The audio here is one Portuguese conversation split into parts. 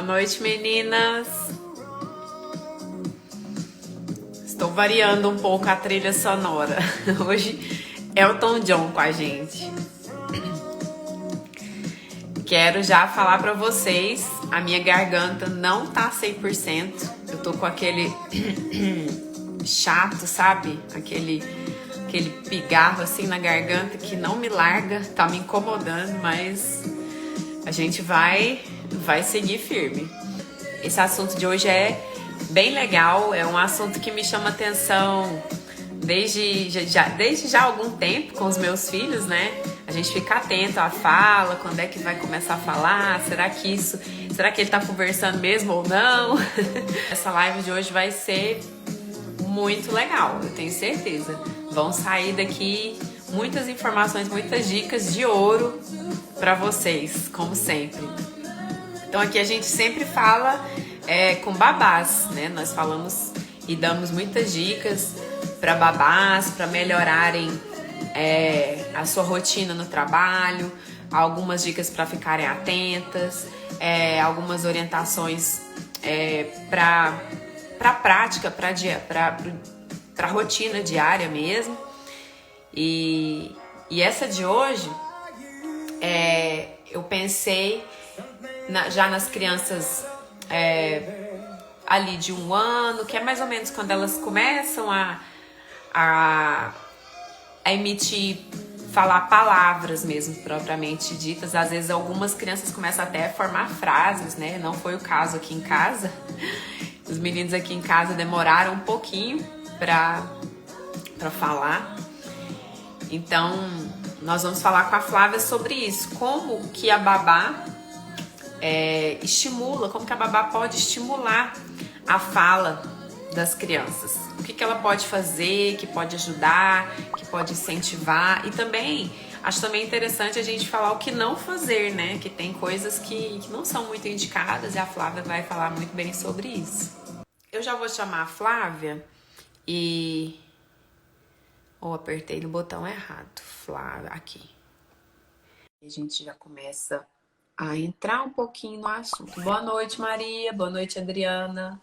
Boa noite, meninas. Estou variando um pouco a trilha sonora. Hoje Elton John com a gente. Quero já falar pra vocês, a minha garganta não tá 100%. Eu tô com aquele chato, sabe? Aquele pigarro assim na garganta que não me larga, tá me incomodando, mas a gente vai seguir firme. Esse assunto de hoje é bem legal, é um assunto que me chama atenção desde já há algum tempo com os meus filhos, né? A gente fica atento à fala, quando é que vai começar a falar, será que ele tá conversando mesmo ou não? Essa live de hoje vai ser muito legal, eu tenho certeza. Vão sair daqui muitas informações, muitas dicas de ouro para vocês, como sempre. Então aqui a gente sempre fala com babás, né? Nós falamos e damos muitas dicas para babás, para melhorarem a sua rotina no trabalho, algumas dicas para ficarem atentas, algumas orientações para a prática, para a rotina diária mesmo. E essa de hoje, eu pensei já nas crianças ali de 1 ano, que é mais ou menos quando elas começam a emitir, falar palavras mesmo, propriamente ditas. Às vezes algumas crianças começam até a formar frases, né? Não foi o caso aqui em casa. Os meninos aqui em casa demoraram um pouquinho para falar. Então, nós vamos falar com a Flávia sobre isso. Como que a babá estimula, como que a babá pode estimular a fala das crianças. O que ela pode fazer, que pode ajudar, que pode incentivar. E também, acho também interessante a gente falar o que não fazer, né? Que tem coisas que não são muito indicadas e a Flávia vai falar muito bem sobre isso. Eu já vou chamar a Flávia e... apertei no botão errado. Flávia, aqui. A gente já começa a entrar um pouquinho no assunto. Boa noite, Maria. Boa noite, Adriana.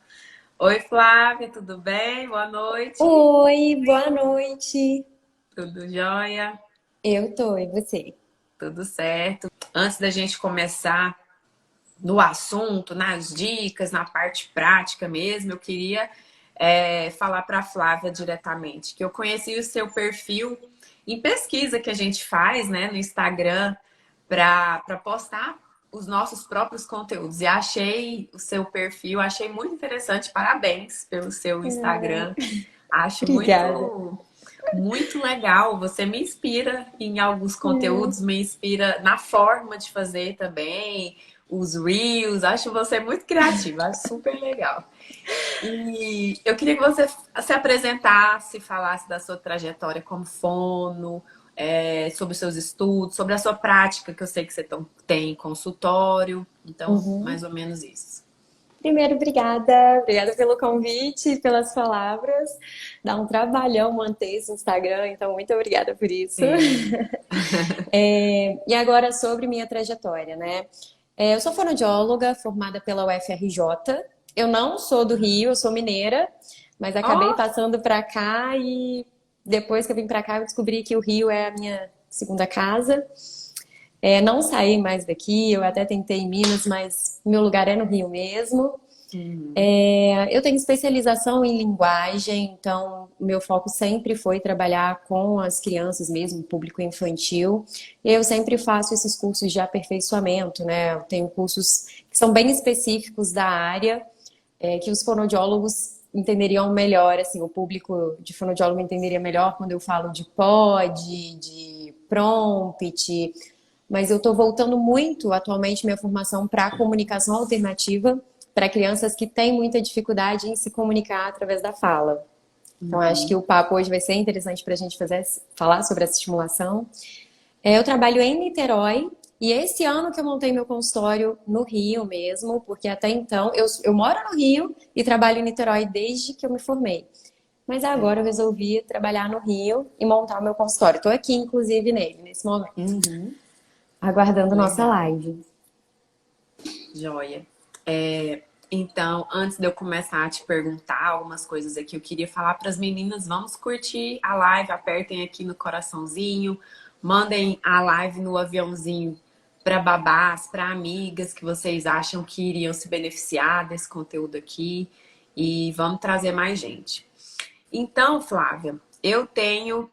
Oi, Flávia, tudo bem? Boa noite. Oi, boa noite. Tudo jóia? Eu tô, e você? Tudo certo. Antes da gente começar no assunto, nas dicas, na parte prática mesmo, eu queria falar para a Flávia diretamente, que eu conheci o seu perfil em pesquisa que a gente faz, né, no Instagram, para postar os nossos próprios conteúdos. E achei o seu perfil, achei muito interessante. Parabéns pelo seu Instagram. Acho Obrigada. muito legal. Você me inspira em alguns conteúdos, me inspira na forma de fazer também, os reels. Acho você muito criativa, acho super legal. E eu queria que você se apresentasse, falasse da sua trajetória como fono, sobre os seus estudos, sobre a sua prática, que eu sei que você tem consultório. Então, mais ou menos isso. Primeiro, obrigada. Obrigada pelo convite, pelas palavras. Dá um trabalhão manter esse Instagram, então muito obrigada por isso. E agora sobre minha trajetória, né? Eu sou fonoaudióloga formada pela UFRJ. Eu não sou do Rio, eu sou mineira, mas acabei passando para cá e depois que eu vim para cá eu descobri que o Rio é a minha segunda casa. Não saí mais daqui, eu até tentei em Minas, mas meu lugar é no Rio mesmo. Eu tenho especialização em linguagem, então meu foco sempre foi trabalhar com as crianças mesmo, público infantil. Eu sempre faço esses cursos de aperfeiçoamento, né? Eu tenho cursos que são bem específicos da área, que os fonoaudiólogos entenderiam melhor, assim, o público de fonoaudiólogo entenderia melhor quando eu falo de POD, de prompt. Mas eu estou voltando muito atualmente minha formação para a comunicação alternativa para crianças que têm muita dificuldade em se comunicar através da fala. Então, acho que o papo hoje vai ser interessante para a gente falar sobre essa estimulação. Eu trabalho em Niterói e esse ano que eu montei meu consultório no Rio mesmo, porque até então eu moro no Rio e trabalho em Niterói desde que eu me formei. Mas agora eu resolvi trabalhar no Rio e montar o meu consultório. Estou aqui, inclusive, nesse momento. Aguardando nossa live. Joia. Então, antes de eu começar a te perguntar algumas coisas aqui, eu queria falar para as meninas, vamos curtir a live, apertem aqui no coraçãozinho, mandem a live no aviãozinho para babás, para amigas que vocês acham que iriam se beneficiar desse conteúdo aqui e vamos trazer mais gente. Então, Flávia, eu tenho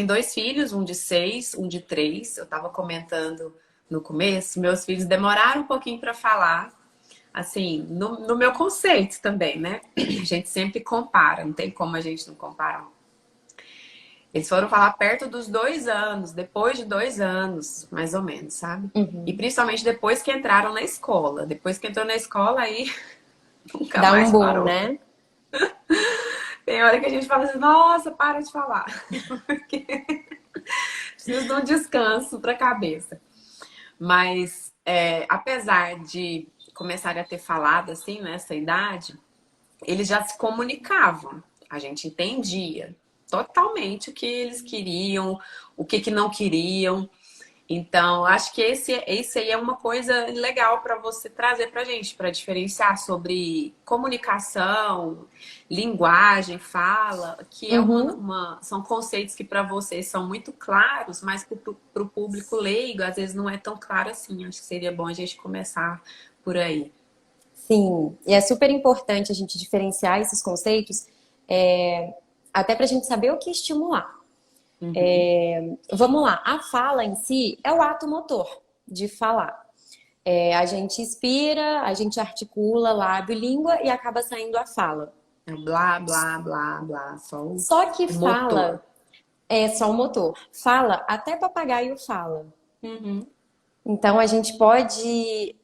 2 filhos, um de 6, um de 3. Eu estava comentando no começo, meus filhos demoraram um pouquinho para falar, assim, no meu conceito também, né? A gente sempre compara, não tem como a gente não comparar. Eles foram falar perto dos 2 anos, depois de 2 anos, mais ou menos, sabe? E Uhum. principalmente depois que entraram na escola. Depois que entrou na escola, aí nunca Dá um mais boom, parou. né? Tem hora que a gente fala assim, nossa, para de falar. Porque preciso de um descanso para a cabeça. Mas, apesar de começarem a ter falado assim, nessa idade, eles já se comunicavam. A gente entendia totalmente o que eles queriam, o que não queriam. Então, acho que esse aí é uma coisa legal para você trazer para a gente, para diferenciar sobre comunicação, linguagem, fala, que é Uhum. são conceitos que para vocês são muito claros, mas para o público leigo, às vezes não é tão claro assim. Acho que seria bom a gente começar por aí. Sim, e é super importante a gente diferenciar esses conceitos, até para a gente saber o que estimular. Uhum. Vamos lá, a fala em si é o ato motor de falar. A gente inspira, a gente articula lábio, língua e acaba saindo a fala. É blá, blá, blá, blá, só o Só que motor. fala é só o motor. Fala, até papagaio fala. Uhum. Então a gente pode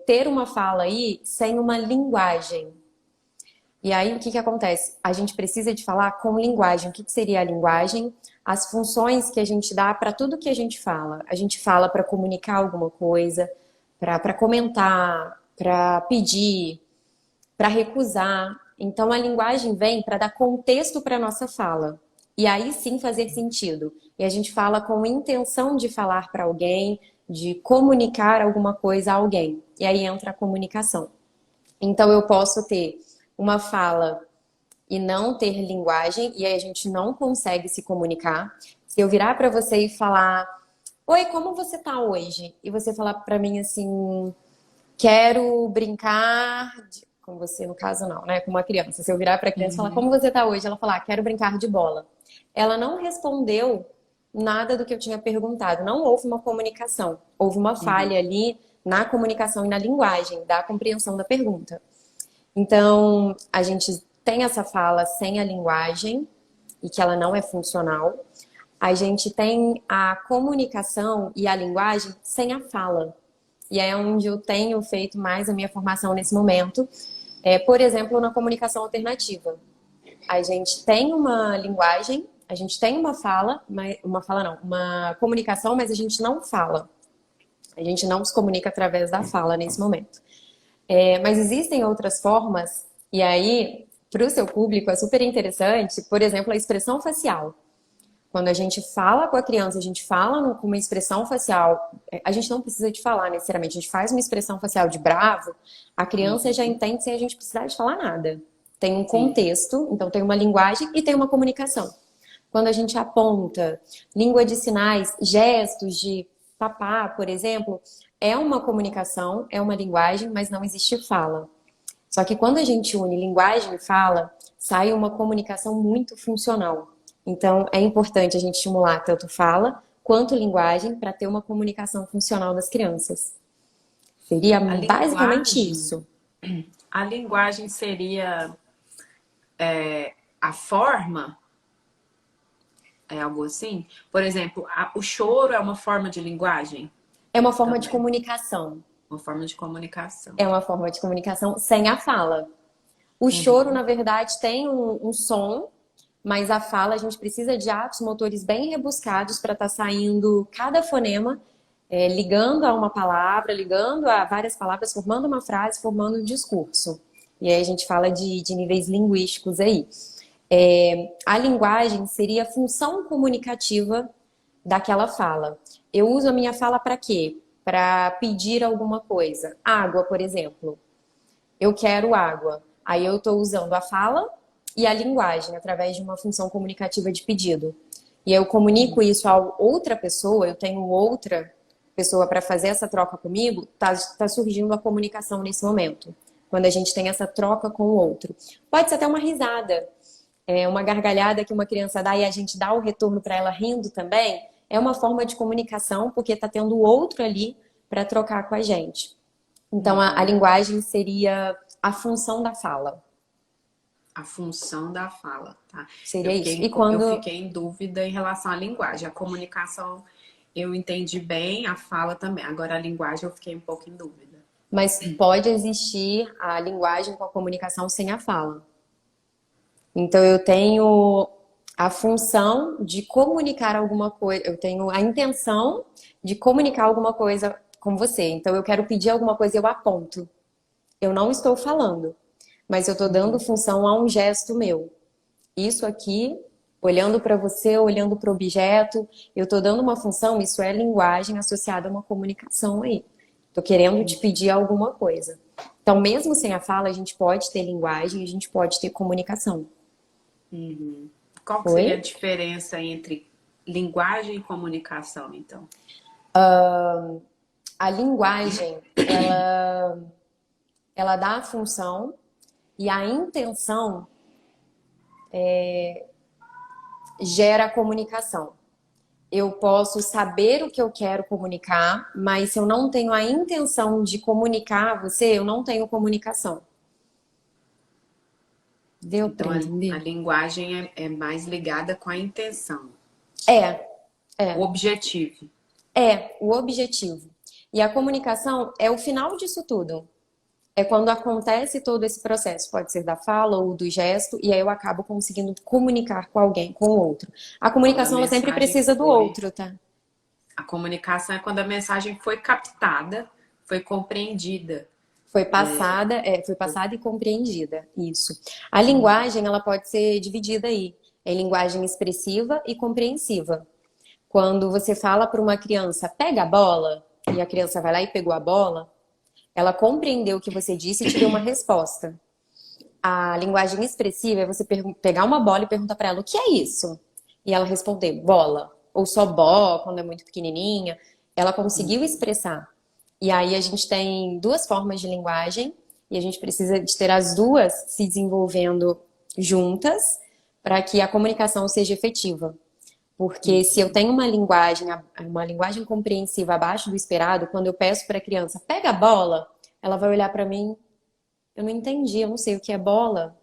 ter uma fala aí sem uma linguagem. E aí o que que acontece? A gente precisa de falar com linguagem. O que que seria a linguagem? As funções que a gente dá para tudo que a gente fala. A gente fala para comunicar alguma coisa, para comentar, para pedir, para recusar. Então a linguagem vem para dar contexto para nossa fala. E aí sim fazer sentido. E a gente fala com intenção de falar para alguém, de comunicar alguma coisa a alguém. E aí entra a comunicação. Então eu posso ter uma fala e não ter linguagem, e aí a gente não consegue se comunicar. Se eu virar para você e falar: "Oi, como você tá hoje?" E você falar para mim assim: "Quero brincar com você, no caso não, né? Com uma criança. Se eu virar para a criança e falar: Uhum. "Como você tá hoje?" Ela falar: "Quero brincar de bola." Ela não respondeu nada do que eu tinha perguntado. Não houve uma comunicação. Houve uma Uhum. falha ali na comunicação e na linguagem, da compreensão da pergunta. Então, a gente tem essa fala sem a linguagem e que ela não é funcional. A gente tem a comunicação e a linguagem sem a fala. E é onde eu tenho feito mais a minha formação nesse momento. Por exemplo, na comunicação alternativa. A gente tem uma linguagem, a gente tem uma fala não, uma comunicação, mas a gente não fala. A gente não se comunica através da fala nesse momento. Mas existem outras formas, e aí, para o seu público, é super interessante, por exemplo, a expressão facial. Quando a gente fala com a criança, a gente fala com uma expressão facial, a gente não precisa de falar necessariamente, a gente faz uma expressão facial de bravo, a criança já Uhum. entende sem a gente precisar de falar nada. Tem um Sim. contexto, então tem uma linguagem e tem uma comunicação. Quando a gente aponta, língua de sinais, gestos de papá, por exemplo, é uma comunicação, é uma linguagem, mas não existe fala. Só que quando a gente une linguagem e fala, sai uma comunicação muito funcional. Então, é importante a gente estimular tanto fala quanto linguagem para ter uma comunicação funcional das crianças. Seria A basicamente linguagem, isso. a linguagem seria a forma, é algo assim? Por exemplo, o choro é uma forma de linguagem É uma forma de também, comunicação. uma forma de comunicação. É uma forma de comunicação sem a fala. O choro, Uhum. na verdade, tem um som, mas a fala a gente precisa de atos motores bem rebuscados para estar saindo cada fonema, ligando a uma palavra, ligando a várias palavras, formando uma frase, formando um discurso. E aí a gente fala de níveis linguísticos aí. A linguagem seria a função comunicativa daquela fala. Eu uso a minha fala para quê? para pedir alguma coisa. Água, por exemplo. Eu quero água. Aí eu estou usando a fala e a linguagem através de uma função comunicativa de pedido. E eu comunico isso a outra pessoa, eu tenho outra pessoa para fazer essa troca comigo, tá surgindo a comunicação nesse momento. Quando a gente tem essa troca com o outro. Pode ser até uma risada, uma gargalhada que uma criança dá e a gente dá o retorno para ela rindo também. É uma forma de comunicação porque está tendo o outro ali para trocar com a gente. Então a linguagem seria a função da fala. A função da fala, tá? Seria isso. E Eu fiquei em dúvida em relação à linguagem. A comunicação eu entendi bem, a fala também. Agora a linguagem eu fiquei um pouco em dúvida. Mas pode existir a linguagem com a comunicação sem a fala. Então eu tenho a função de comunicar alguma coisa, eu tenho a intenção de comunicar alguma coisa com você. Então eu quero pedir alguma coisa, eu aponto. Eu não estou falando, mas eu estou dando função a um gesto meu. Isso aqui, olhando para você, olhando para o objeto, eu estou dando uma função, isso é linguagem associada a uma comunicação aí. Estou querendo te pedir alguma coisa. Então, mesmo sem a fala, a gente pode ter linguagem, a gente pode ter comunicação. Qual que seria a diferença entre linguagem e comunicação, então? A linguagem, ela dá a função e a intenção gera a comunicação. Eu posso saber o que eu quero comunicar, mas se eu não tenho a intenção de comunicar a você, eu não tenho comunicação. Deu Então, pra entender? a linguagem é mais ligada com a intenção. É, O objetivo. o objetivo. E a comunicação é o final disso tudo. É quando acontece todo esse processo, pode ser da fala ou do gesto, e aí eu acabo conseguindo comunicar com alguém, com o outro. A comunicação ela sempre precisa do outro, tá? A comunicação é quando a mensagem foi captada, foi compreendida. Foi passada e compreendida, isso. A linguagem, ela pode ser dividida aí, em linguagem expressiva e compreensiva. Quando você fala para uma criança, pega a bola, e a criança vai lá e pegou a bola, ela compreendeu o que você disse e te deu uma resposta. A linguagem expressiva é você pegar uma bola e perguntar para ela, o que é isso? E ela responder, bola. Ou só bó, quando é muito pequenininha. Ela conseguiu expressar. E aí a gente tem duas formas de linguagem e a gente precisa de ter as duas se desenvolvendo juntas para que a comunicação seja efetiva. Porque se eu tenho uma linguagem compreensiva abaixo do esperado, quando eu peço para a criança, pega a bola, ela vai olhar para mim, eu não entendi, eu não sei o que é bola.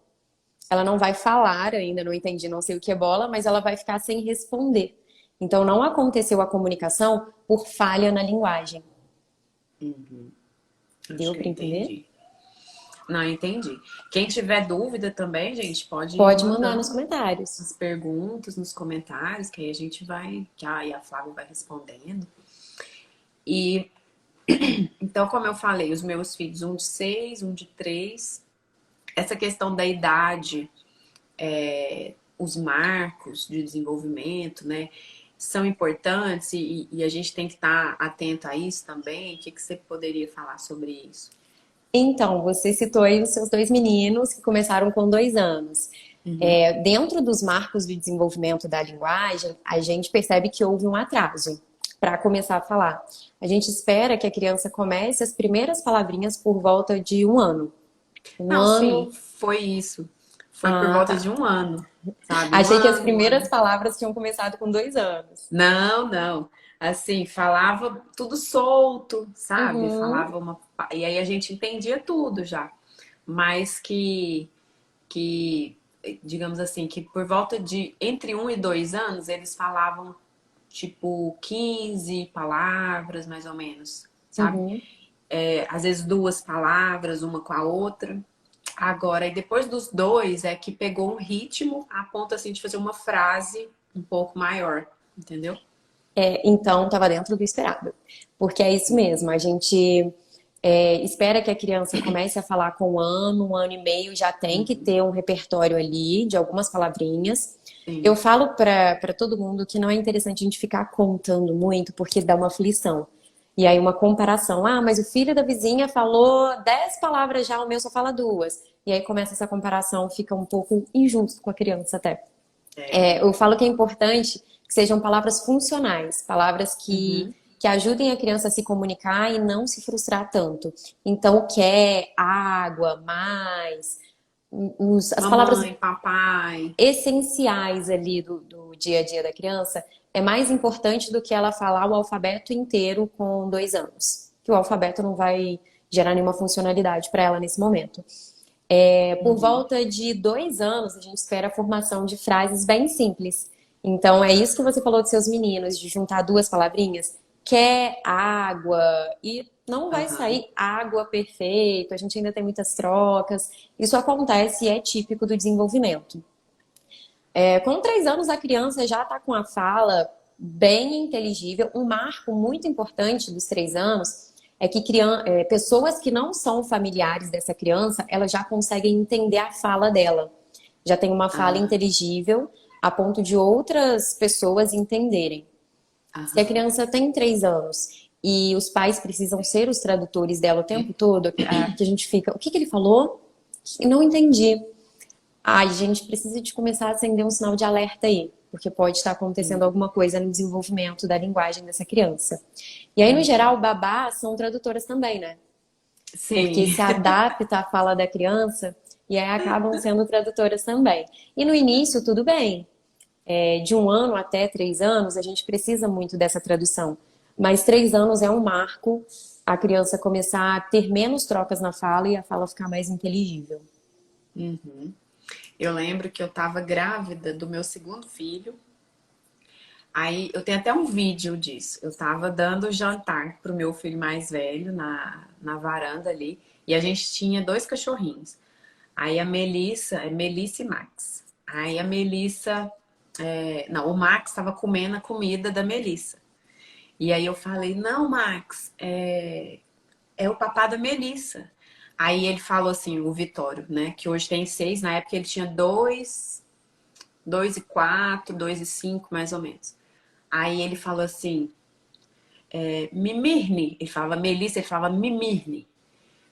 Ela não vai falar ainda, não entendi, não sei o que é bola, mas ela vai ficar sem responder. Então não aconteceu a comunicação por falha na linguagem. Deu para entender? Entendi. Não, entendi. Quem tiver dúvida também, gente, pode mandar nos comentários. As perguntas nos comentários, que aí a gente vai, que aí a Flávia vai respondendo. E então, como eu falei, os meus filhos, um de 6, um de 3, essa questão da idade, os marcos de desenvolvimento, né, são importantes e a gente tem que estar atento a isso também. O que você poderia falar sobre isso? Então, você citou aí os seus 2 meninos que começaram com 2 anos. Dentro dos marcos de desenvolvimento da linguagem, a gente percebe que houve um atraso para começar a falar. A gente espera que a criança comece as primeiras palavrinhas por volta de 1 ano. Sim, foi isso. Foi por volta de 1 ano, sabe? Achei que as primeiras palavras tinham começado com 2 anos. Não. Assim, falava tudo solto, sabe? Falava e aí a gente entendia tudo já. Mas que, digamos assim, que por volta de entre 1 e 2 anos, eles falavam tipo 15 palavras, mais ou menos, sabe? Às vezes 2 palavras, uma com a outra. Agora, e depois dos 2 é que pegou um ritmo a ponto assim de fazer uma frase um pouco maior, entendeu? Então, estava dentro do esperado. Porque é isso mesmo, a gente espera que a criança comece a falar com 1 ano e meio, já tem que ter um repertório ali de algumas palavrinhas. Sim. Eu falo para todo mundo que não é interessante a gente ficar contando muito, porque dá uma aflição. E aí uma comparação. Ah, mas o filho da vizinha falou 10 palavras já, o meu só fala duas. E aí começa essa comparação, fica um pouco injusto com a criança até. É. Eu falo que é importante que sejam palavras funcionais, palavras Uhum. que ajudem a criança a se comunicar e não se frustrar tanto. Então, o quer, água, mais, as palavras Mamãe, papai. essenciais ali do dia a dia da criança é mais importante do que ela falar o alfabeto inteiro com 2 anos. Que o alfabeto não vai gerar nenhuma funcionalidade para ela nesse momento. Por Uhum. volta de 2 anos, a gente espera a formação de frases bem simples. Então, é isso que você falou dos seus meninos, de juntar duas palavrinhas. Quer água, e não vai Aham. sair água perfeito, a gente ainda tem muitas trocas. Isso acontece e é típico do desenvolvimento. Com 3 anos, a criança já está com a fala bem inteligível. Um marco muito importante dos 3 anos é que pessoas que não são familiares dessa criança, elas já conseguem entender a fala dela. Já tem uma fala Ah, inteligível a ponto de outras pessoas entenderem. Se a aham. criança tem 3 anos e os pais precisam ser os tradutores dela o tempo todo, que a gente fica, o que que ele falou? Não entendi. Ai, gente, precisa de começar a acender um sinal de alerta aí, porque pode estar acontecendo Sim. alguma coisa no desenvolvimento da linguagem dessa criança. E aí, no Uhum. geral, babás são tradutoras também, né? Porque Sim. se adapta à fala da criança e aí acabam sendo tradutoras também. E no início, tudo bem. De 1 ano até 3 anos, a gente precisa muito dessa tradução. Mas 3 anos é um marco a criança começar a ter menos trocas na fala e a fala ficar mais inteligível. Uhum. Eu lembro que eu tava grávida do meu segundo filho. Aí eu tenho até um vídeo disso. Eu tava dando jantar pro meu filho mais velho na varanda ali. E a gente tinha dois cachorrinhos. Aí a Melissa, é Melissa e Max. Aí a Melissa, não, o Max estava comendo a comida da Melissa. E aí eu falei, não, Max, é o papá da Melissa. Aí ele falou assim, o Vitório, né? Que hoje tem 6, na época ele tinha 2, 2 e 4, 2 e 5, mais ou menos. Aí ele falou assim, Mimirne, ele falava Melissa, ele falava Mimirne.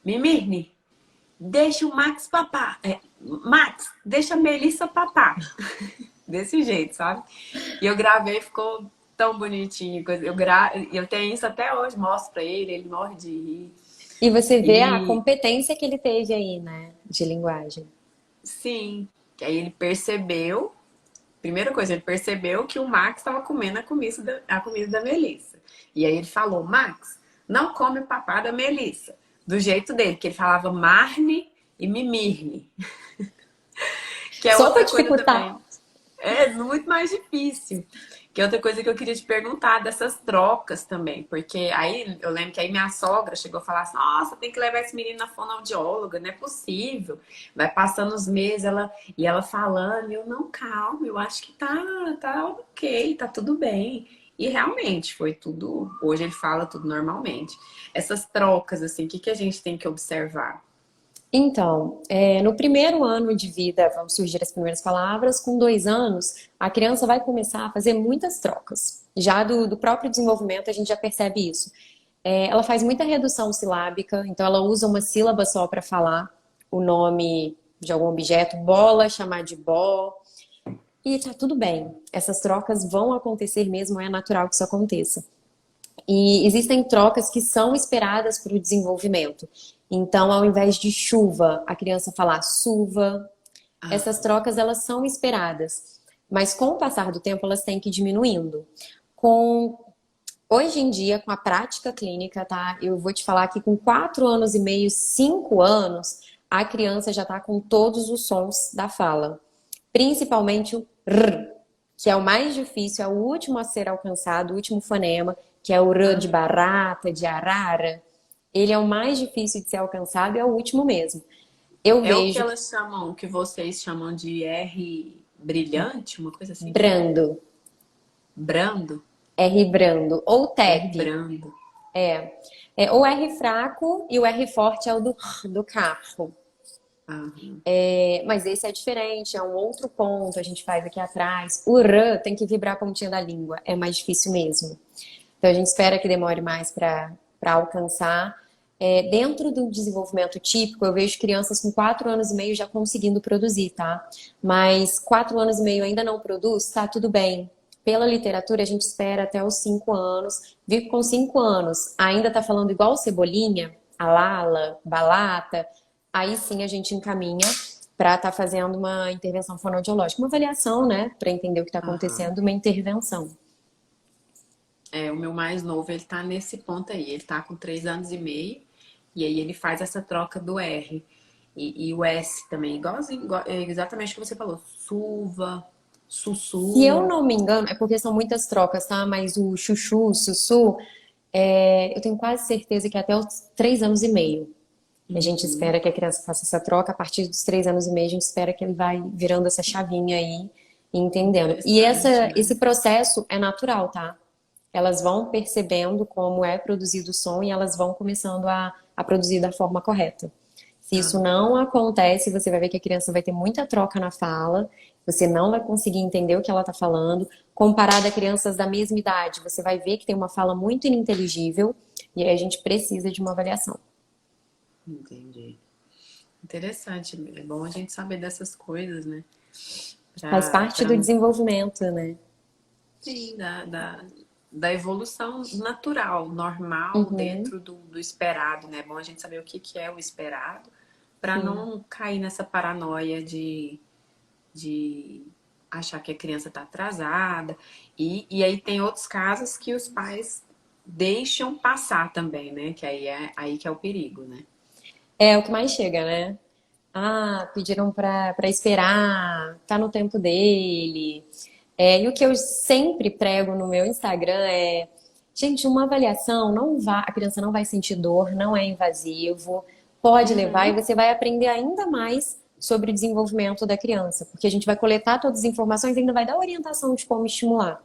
Mimirne, deixa o Max papar. Max, deixa a Melissa papar. Desse jeito, sabe? E eu gravei, ficou tão bonitinho. Eu tenho isso até hoje, mostro pra ele, ele morre de rir. E você vê a E competência que ele teve aí, né, de linguagem. sim, que aí ele percebeu, primeira coisa, ele percebeu que o Max estava comendo a comida da Melissa. E aí ele falou, Max, não come o papá da Melissa. Do jeito dele, que ele falava Marne e Mimirne, que é Só para outra coisa também. dificultar. É muito mais difícil. Que é outra coisa que eu queria te perguntar dessas trocas também. Porque aí eu lembro que aí minha sogra chegou a falar assim: nossa, tem que levar esse menino na fonoaudióloga, não é possível. Vai passando os meses, e ela falando, e eu, não, calma, eu acho que tá ok, tá tudo bem. E realmente foi tudo. Hoje ele fala tudo normalmente. Essas trocas, assim, o que a gente tem que observar? Então, no primeiro ano de vida vão surgir as primeiras palavras. Com 2 anos, a criança vai começar a fazer muitas trocas. Já do próprio desenvolvimento, a gente já percebe isso. Ela faz muita redução silábica, então ela usa uma sílaba só para falar o nome de algum objeto, bola, chamar de bó. E tá tudo bem. Essas trocas vão acontecer mesmo, é natural que isso aconteça. E existem trocas que são esperadas para o desenvolvimento. Então, ao invés de chuva, a criança falar suva, essas Ah, trocas elas são esperadas. Mas com o passar do tempo, elas têm que ir diminuindo. Com Hoje em dia, com a prática clínica, tá? Eu vou te falar que com 4 anos e meio, 5 anos, a criança já está com todos os sons da fala. Principalmente o R, que é o mais difícil, é o último a ser alcançado, o último fonema, que é o R de ah. barata, de arara. Ele é o mais difícil de ser alcançado e é o último mesmo. Eu É o que vejo elas chamam, o que vocês chamam de R brilhante, uma coisa assim? brando, Brando? R brando, ou R TEP. brando. O R fraco e o R forte é o do carro. Aham. Mas esse é diferente, é um outro ponto, a gente faz aqui atrás. O R tem que vibrar a pontinha da língua, é mais difícil mesmo. Então a gente espera que demore mais para alcançar. Dentro do desenvolvimento típico, eu vejo crianças com 4 anos e meio já conseguindo produzir, tá? Mas 4 anos e meio ainda não produz, tá tudo bem. Pela literatura, a gente espera até os 5 anos. Viu que com 5 anos ainda tá falando igual cebolinha, a Lala, Balata, aí sim a gente encaminha para estar fazendo uma intervenção fonoaudiológica, uma avaliação, né? Para entender o que está Aham. acontecendo, uma intervenção. O meu mais novo, ele tá nesse ponto aí. Ele tá com 3 anos e meio. E aí ele faz essa troca do R. E o S também, igualzinho, exatamente o que você falou. Suva, Se eu sussu. não me engano, é porque são muitas trocas, tá? Mas o chuchu, o sussu, eu tenho quase certeza que é até os 3 anos e meio. A gente Uhum. espera que a criança faça essa troca. A partir dos 3 anos e meio, a gente espera que ele vai virando essa chavinha aí e entendendo. E Interessante, né? esse processo é natural, tá? Elas vão percebendo como é produzido o som e elas vão começando a produzir da forma correta. Se isso Aham. não acontece, você vai ver que a criança vai ter muita troca na fala, você não vai conseguir entender o que ela está falando. Comparado a crianças da mesma idade, você vai ver que tem uma fala muito ininteligível e aí a gente precisa de uma avaliação. Entendi. Interessante. É bom a gente saber dessas coisas, né? Faz parte Pra do não. desenvolvimento, né? Sim, da evolução natural, normal, Uhum, dentro do esperado, né? É bom a gente saber o que é o esperado, para sim. não cair nessa paranoia de achar que a criança está atrasada. E aí tem outros casos que os pais deixam passar também, né? Que aí que é o perigo, né? É o que mais chega, né? Ah, pediram para esperar, tá no tempo dele. E o que eu sempre prego no meu Instagram é, gente, uma avaliação não vai, a criança não vai sentir dor, não é invasivo, pode levar e Uhum. você vai aprender ainda mais sobre o desenvolvimento da criança, porque a gente vai coletar todas as informações e ainda vai dar orientação de como estimular.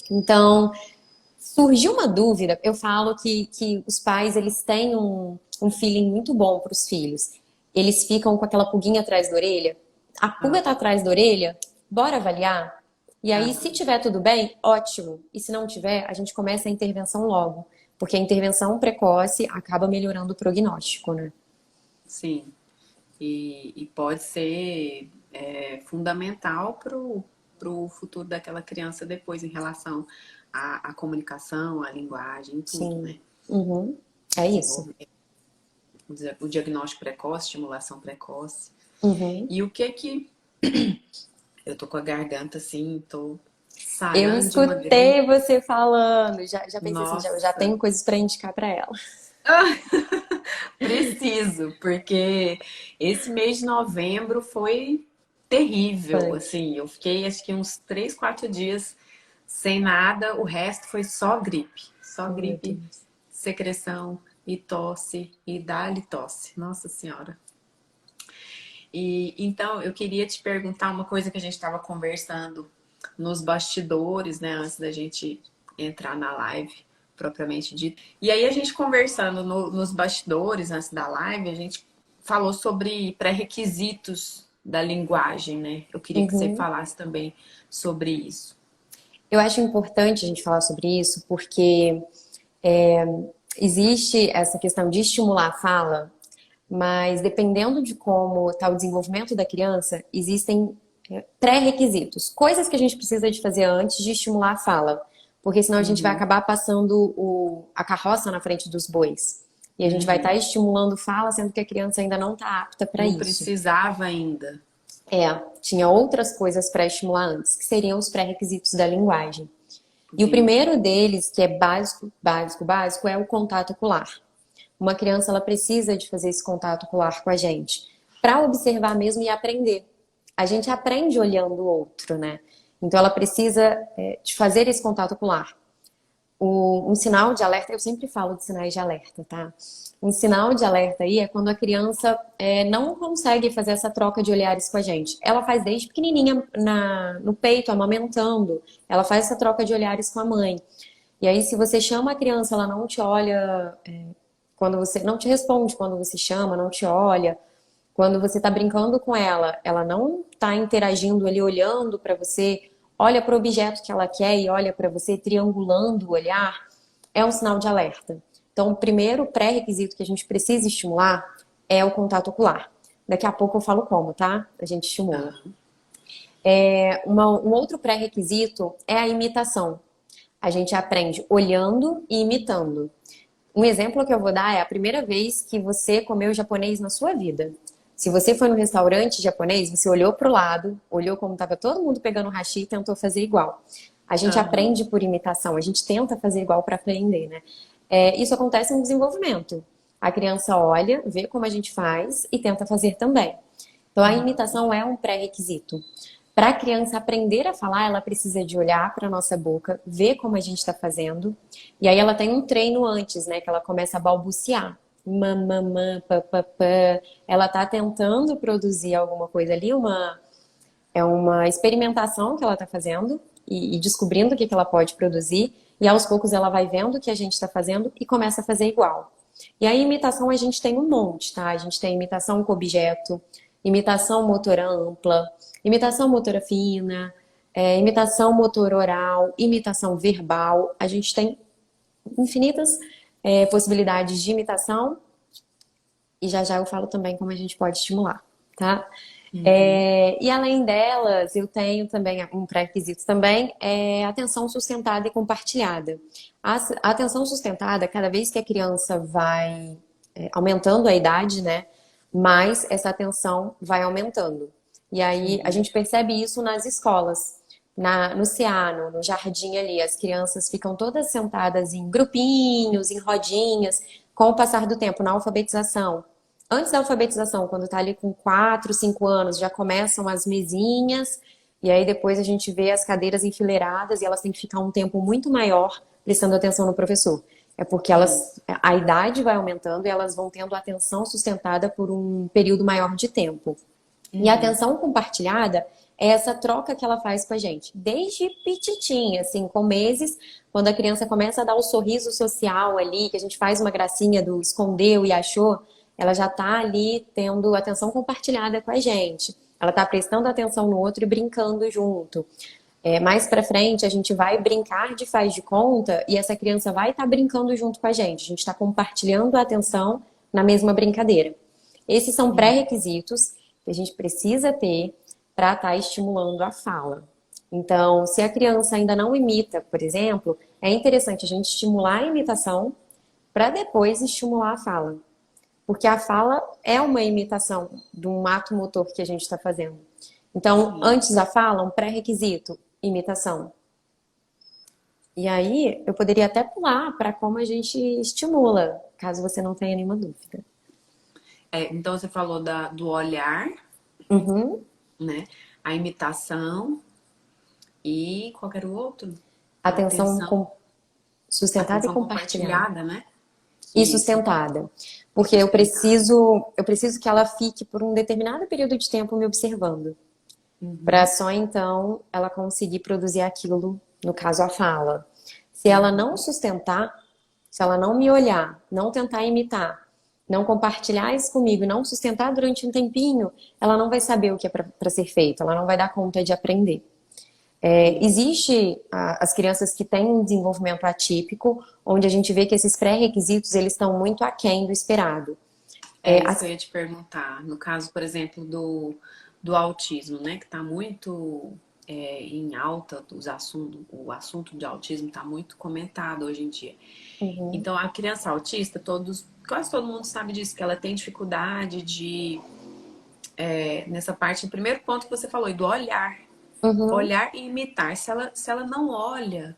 Então, surgiu uma dúvida, eu falo que os pais eles têm um feeling muito bom para os filhos. Eles ficam com aquela pulguinha atrás da orelha. A pulga tá Aham, atrás da orelha, bora avaliar? E aí, se aham. tiver tudo bem, ótimo. E se não tiver, a gente começa a intervenção logo. Porque a intervenção precoce acaba melhorando o prognóstico, né? Sim. E pode ser fundamental pro futuro daquela criança depois em relação à comunicação, à linguagem, tudo, Sim. né? Uhum. É isso. Desenvolver o diagnóstico precoce, estimulação precoce. Uhum. E o que eu tô com a garganta assim, tô Eu sarando de uma escutei gripe. você falando, já pensei assim, já Nossa, tenho coisas para indicar para ela. preciso, porque esse mês de novembro foi terrível, Punk. assim, eu fiquei acho que uns 3, 4 dias sem nada, o resto foi só Oh, meu gripe, Deus. secreção e tosse e dá-lhe tosse, nossa senhora. E então eu queria te perguntar uma coisa que a gente estava conversando nos bastidores, né, antes da gente entrar na live propriamente dito. E aí a gente conversando nos bastidores antes da live, a gente falou sobre pré-requisitos da linguagem, né? Eu queria que você Uhum. falasse também sobre isso. Eu acho importante a gente falar sobre isso porque existe essa questão de estimular a fala, mas dependendo de como está o desenvolvimento da criança, existem pré-requisitos, coisas que a gente precisa de fazer antes de estimular a fala, porque senão a gente vai Uhum, acabar passando a carroça na frente dos bois. E a gente vai estar uhum. estimulando fala, sendo que a criança ainda não está apta para Não isso. precisava ainda. Tinha outras coisas para estimular antes, que seriam os pré-requisitos da linguagem. E o Entendi. primeiro deles, que é básico, básico, básico, é o contato ocular. Uma criança ela precisa de fazer esse contato ocular com a gente para observar mesmo e aprender. A gente aprende olhando o outro, né? Então ela precisa de fazer esse contato ocular. Um sinal de alerta, eu sempre falo de sinais de alerta, tá? Um sinal de alerta aí é quando a criança não consegue fazer essa troca de olhares com a gente. Ela faz desde pequenininha no peito, amamentando. Ela faz essa troca de olhares com a mãe. E aí, se você chama a criança, ela não te olha quando você não te responde quando você chama, não te olha. Quando você está brincando com ela, ela não está interagindo ali, olhando para você, olha para o objeto que ela quer e olha para você, triangulando o olhar. é um sinal de alerta. Então, o primeiro pré-requisito que a gente precisa estimular é o contato ocular. Daqui a pouco eu falo como, tá? A gente estimula. Um outro pré-requisito é a imitação. A gente aprende olhando e imitando. Um exemplo que eu vou dar é a primeira vez que você comeu japonês na sua vida. Se você foi no restaurante japonês, você olhou para o lado, olhou como estava todo mundo pegando hashi e tentou fazer igual. A gente aprende por imitação, a gente tenta fazer igual para aprender, né? Isso acontece no desenvolvimento. A criança olha, vê como a gente faz e tenta fazer também. Então, a imitação é um pré-requisito. Para a criança aprender a falar, ela precisa de olhar para a nossa boca, ver como a gente está fazendo. E aí ela tem um treino antes, né? Que ela começa a balbuciar. Mamamã, papapã. Ela está tentando produzir alguma coisa ali, é uma experimentação que ela está fazendo e descobrindo o que ela pode produzir. E aos poucos ela vai vendo o que a gente está fazendo e começa a fazer igual. E a imitação a gente tem um monte, tá? A gente tem imitação com objeto, imitação motora ampla, imitação motora fina, imitação motor oral, imitação verbal. A gente tem infinitas possibilidades de imitação e já já eu falo também como a gente pode estimular, tá? E além delas, eu tenho também um pré-requisito também, é atenção sustentada e compartilhada. A atenção sustentada, cada vez que a criança vai aumentando a idade, né, mais essa atenção vai aumentando. E aí a gente percebe isso nas escolas. No Ciano, no jardim ali, as crianças ficam todas sentadas em grupinhos, em rodinhas, com o passar do tempo, na alfabetização. Antes da alfabetização, quando está ali com 4, 5 anos, já começam as mesinhas, e aí depois a gente vê as cadeiras enfileiradas e elas têm que ficar um tempo muito maior prestando atenção no professor. É porque a idade vai aumentando e elas vão tendo atenção sustentada por um período maior de tempo. E a atenção compartilhada é essa troca que ela faz com a gente. Desde pititinha, assim, com meses, quando a criança começa a dar o sorriso social ali, que a gente faz uma gracinha do escondeu e achou, ela já tá ali tendo atenção compartilhada com a gente. Ela tá prestando atenção no outro e brincando junto. Mais pra frente, a gente vai brincar de faz de conta e essa criança vai estar brincando junto com a gente. A gente está compartilhando a atenção na mesma brincadeira. Esses são pré-requisitos que a gente precisa ter para estar estimulando a fala. Então, se a criança ainda não imita, por exemplo, é interessante a gente estimular a imitação para depois estimular a fala. Porque a fala é uma imitação de um ato motor que a gente está fazendo. Então, antes da fala, um pré-requisito, imitação. E aí, eu poderia até pular para como a gente estimula, caso você não tenha nenhuma dúvida. Então, você falou do olhar, né? A imitação e qual era o outro? Atenção sustentada e compartilhada, né? E sustentada. Porque eu preciso que ela fique por um determinado período de tempo me observando. Para só então ela conseguir produzir aquilo, no caso a fala. Se ela não sustentar, se ela não me olhar, não tentar imitar, não compartilhar isso comigo, não sustentar durante um tempinho, ela não vai saber o que é para ser feito, ela não vai dar conta de aprender. Existe as crianças que têm um desenvolvimento atípico, onde a gente vê que esses pré-requisitos eles estão muito aquém do esperado. Isso que eu ia te perguntar. No caso, por exemplo, do autismo, né? Que está muito em alta, o assunto de autismo está muito comentado hoje em dia. Então, a criança autista, quase todo mundo sabe disso, que ela tem dificuldade nessa parte, o primeiro ponto que você falou, do olhar. Olhar e imitar. Se ela não olha,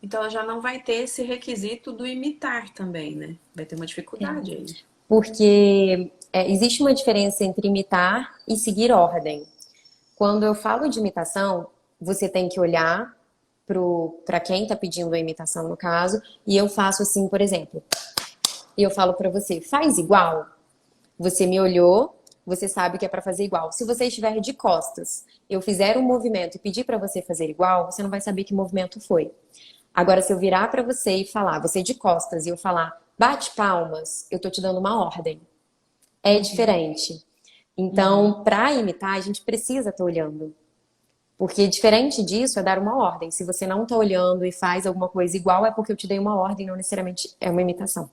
então ela já não vai ter esse requisito do imitar também, né? Vai ter uma dificuldade aí. Porque existe uma diferença entre imitar e seguir ordem. Quando eu falo de imitação, você tem que olhar para quem está pedindo a imitação, no caso, e eu faço assim, por exemplo, e eu falo para você, faz igual. Você me olhou, você sabe que é para fazer igual. Se você estiver de costas, eu fizer um movimento e pedir para você fazer igual, você não vai saber que movimento foi. Agora, se eu virar para você e falar, você de costas, e eu falar, bate palmas, eu tô te dando uma ordem. É diferente. Então, para imitar, a gente precisa estar olhando. Porque diferente disso é dar uma ordem. Se você não tá olhando e faz alguma coisa igual, é porque eu te dei uma ordem, não necessariamente é uma imitação.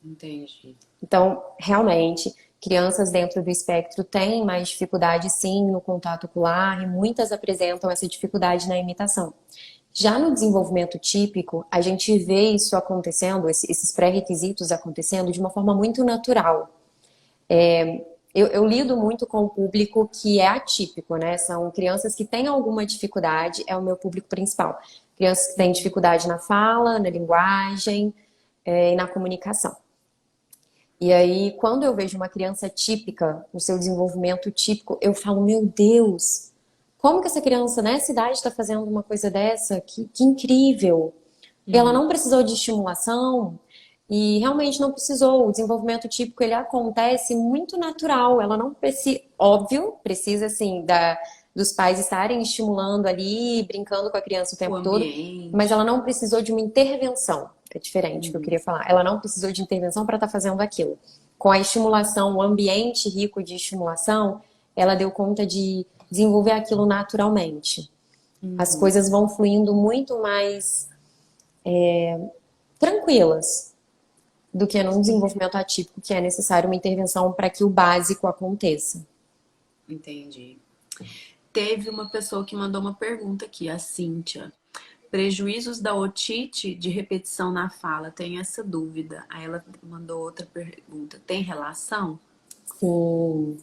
Entendi. Então, realmente, crianças dentro do espectro têm mais dificuldade, sim, no contato ocular e muitas apresentam essa dificuldade na imitação. Já no desenvolvimento típico, a gente vê isso acontecendo, esses pré-requisitos acontecendo de uma forma muito natural. Eu lido muito com o público que é atípico, né? São crianças que têm alguma dificuldade, é o meu público principal. Crianças que têm dificuldade na fala, na linguagem, e na comunicação. E aí, quando eu vejo uma criança típica, o seu desenvolvimento típico, eu falo, meu Deus, como que essa criança nessa idade está fazendo uma coisa dessa? Que incrível! Ela não precisou de estimulação e realmente não precisou. O desenvolvimento típico, ele acontece muito natural. Ela não precisa, óbvio, precisa assim dos pais estarem estimulando ali, brincando com a criança o O tempo todo, mas ambiente. ela não precisou de uma intervenção. É diferente que eu queria falar. Ela não precisou de intervenção para estar fazendo aquilo. Com a estimulação, o ambiente rico de estimulação, ela deu conta de desenvolver aquilo naturalmente. As coisas vão fluindo muito mais tranquilas do que num desenvolvimento atípico, que é necessário uma intervenção para que o básico aconteça. Entendi. Teve uma pessoa que mandou uma pergunta aqui, a Cíntia. Prejuízos da otite de repetição na fala, tem essa dúvida. Aí ela mandou outra pergunta. Tem relação? Sim.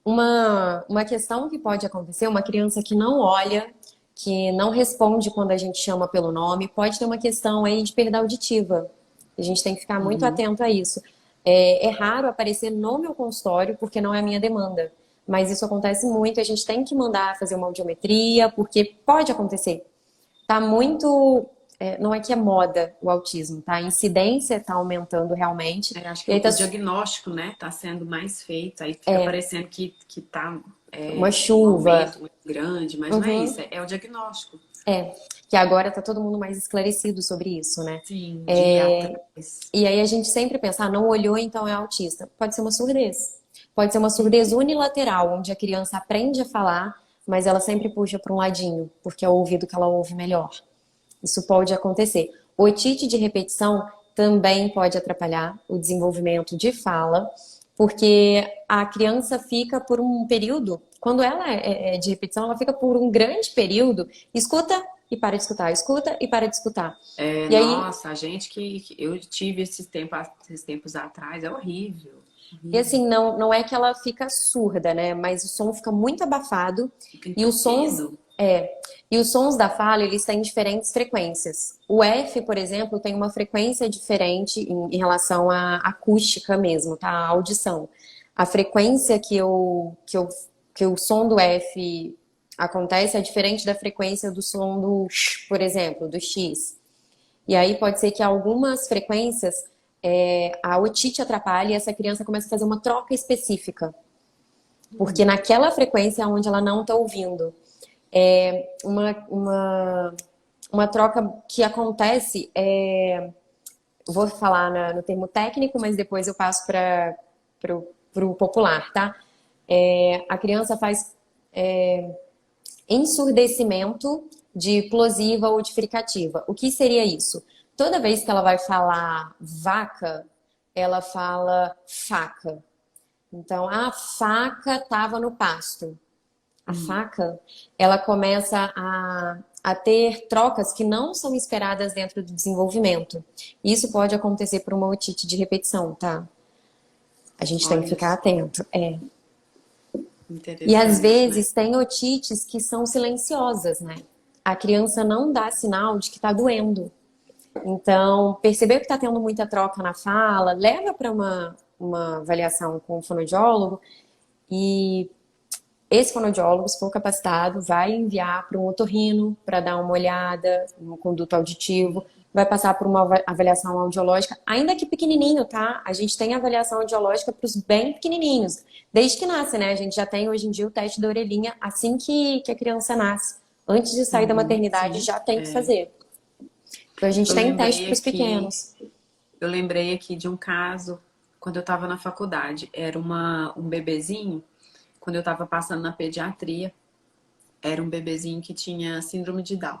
Uma questão que pode acontecer, uma criança que não olha, que não responde quando a gente chama pelo nome, pode ter uma questão aí de perda auditiva. A gente tem que ficar muito atento a isso. É raro aparecer no meu consultório, porque não é a minha demanda. Mas isso acontece muito, a gente tem que mandar fazer uma audiometria, porque pode acontecer. Tá muito. Não é que é moda o autismo, tá? A incidência tá aumentando realmente. Acho E aí que tá o diagnóstico, né, tá sendo mais feito. Aí fica parecendo que tá uma um chuva. aumento muito grande, mas não é Uhum. isso, é o diagnóstico. Que agora tá todo mundo mais esclarecido sobre isso, né? Sim, de ir atrás. E aí a gente sempre pensa, não olhou, então é autista. Pode ser uma surdez. Pode ser uma surdez unilateral, onde a criança aprende a falar, mas ela sempre puxa para um ladinho, porque é o ouvido que ela ouve melhor. Isso pode acontecer. Otite de repetição também pode atrapalhar o desenvolvimento de fala, porque a criança fica por um período, quando ela é de repetição, ela fica por um grande período, escuta e para de escutar, escuta e para de escutar. E aí, Nossa, a gente que eu tive esses tempos atrás, é horrível. e Horrível. assim, não é que ela fica surda, né? Mas o som fica muito abafado Fica e os sons, entupido. e os sons da fala, eles têm diferentes frequências. O F, por exemplo, tem uma frequência diferente em relação à acústica mesmo, tá? A audição. A frequência que o som do F acontece é diferente da frequência do som do X, por exemplo, do X. E aí pode ser que algumas frequências a otite atrapalhe e essa criança começa a fazer uma troca específica. Porque naquela frequência é onde ela não está ouvindo. Uma troca que acontece, vou falar no termo técnico, mas depois eu passo para o popular, tá? A criança faz ensurdecimento de plosiva ou de fricativa. O que seria isso? Toda vez que ela vai falar vaca, ela fala faca. Então, a faca estava no pasto. A faca, ela começa a ter trocas que não são esperadas dentro do desenvolvimento. Isso pode acontecer por uma otite de repetição, tá? A gente tem que Olha ficar só, atento. E às interessante, né? vezes tem otites que são silenciosas, né? A criança não dá sinal de que está doendo. Então, perceber que está tendo muita troca na fala, leva para uma avaliação com o fonoaudiólogo e esse fonoaudiólogo, se for capacitado, vai enviar para um otorrino para dar uma olhada no conduto auditivo, vai passar por uma avaliação audiológica, ainda que pequenininho, tá? A gente tem avaliação audiológica para os bem pequenininhos, desde que nasce, né? A gente já tem hoje em dia o teste da orelhinha assim que a criança nasce. Antes de sair da maternidade, Sim. já tem que fazer. Então a gente Eu tem teste lembrei para os aqui, pequenos. eu lembrei aqui de um caso quando eu estava na faculdade. Era um bebezinho quando eu tava passando na pediatria. Era um bebezinho que tinha síndrome de Down.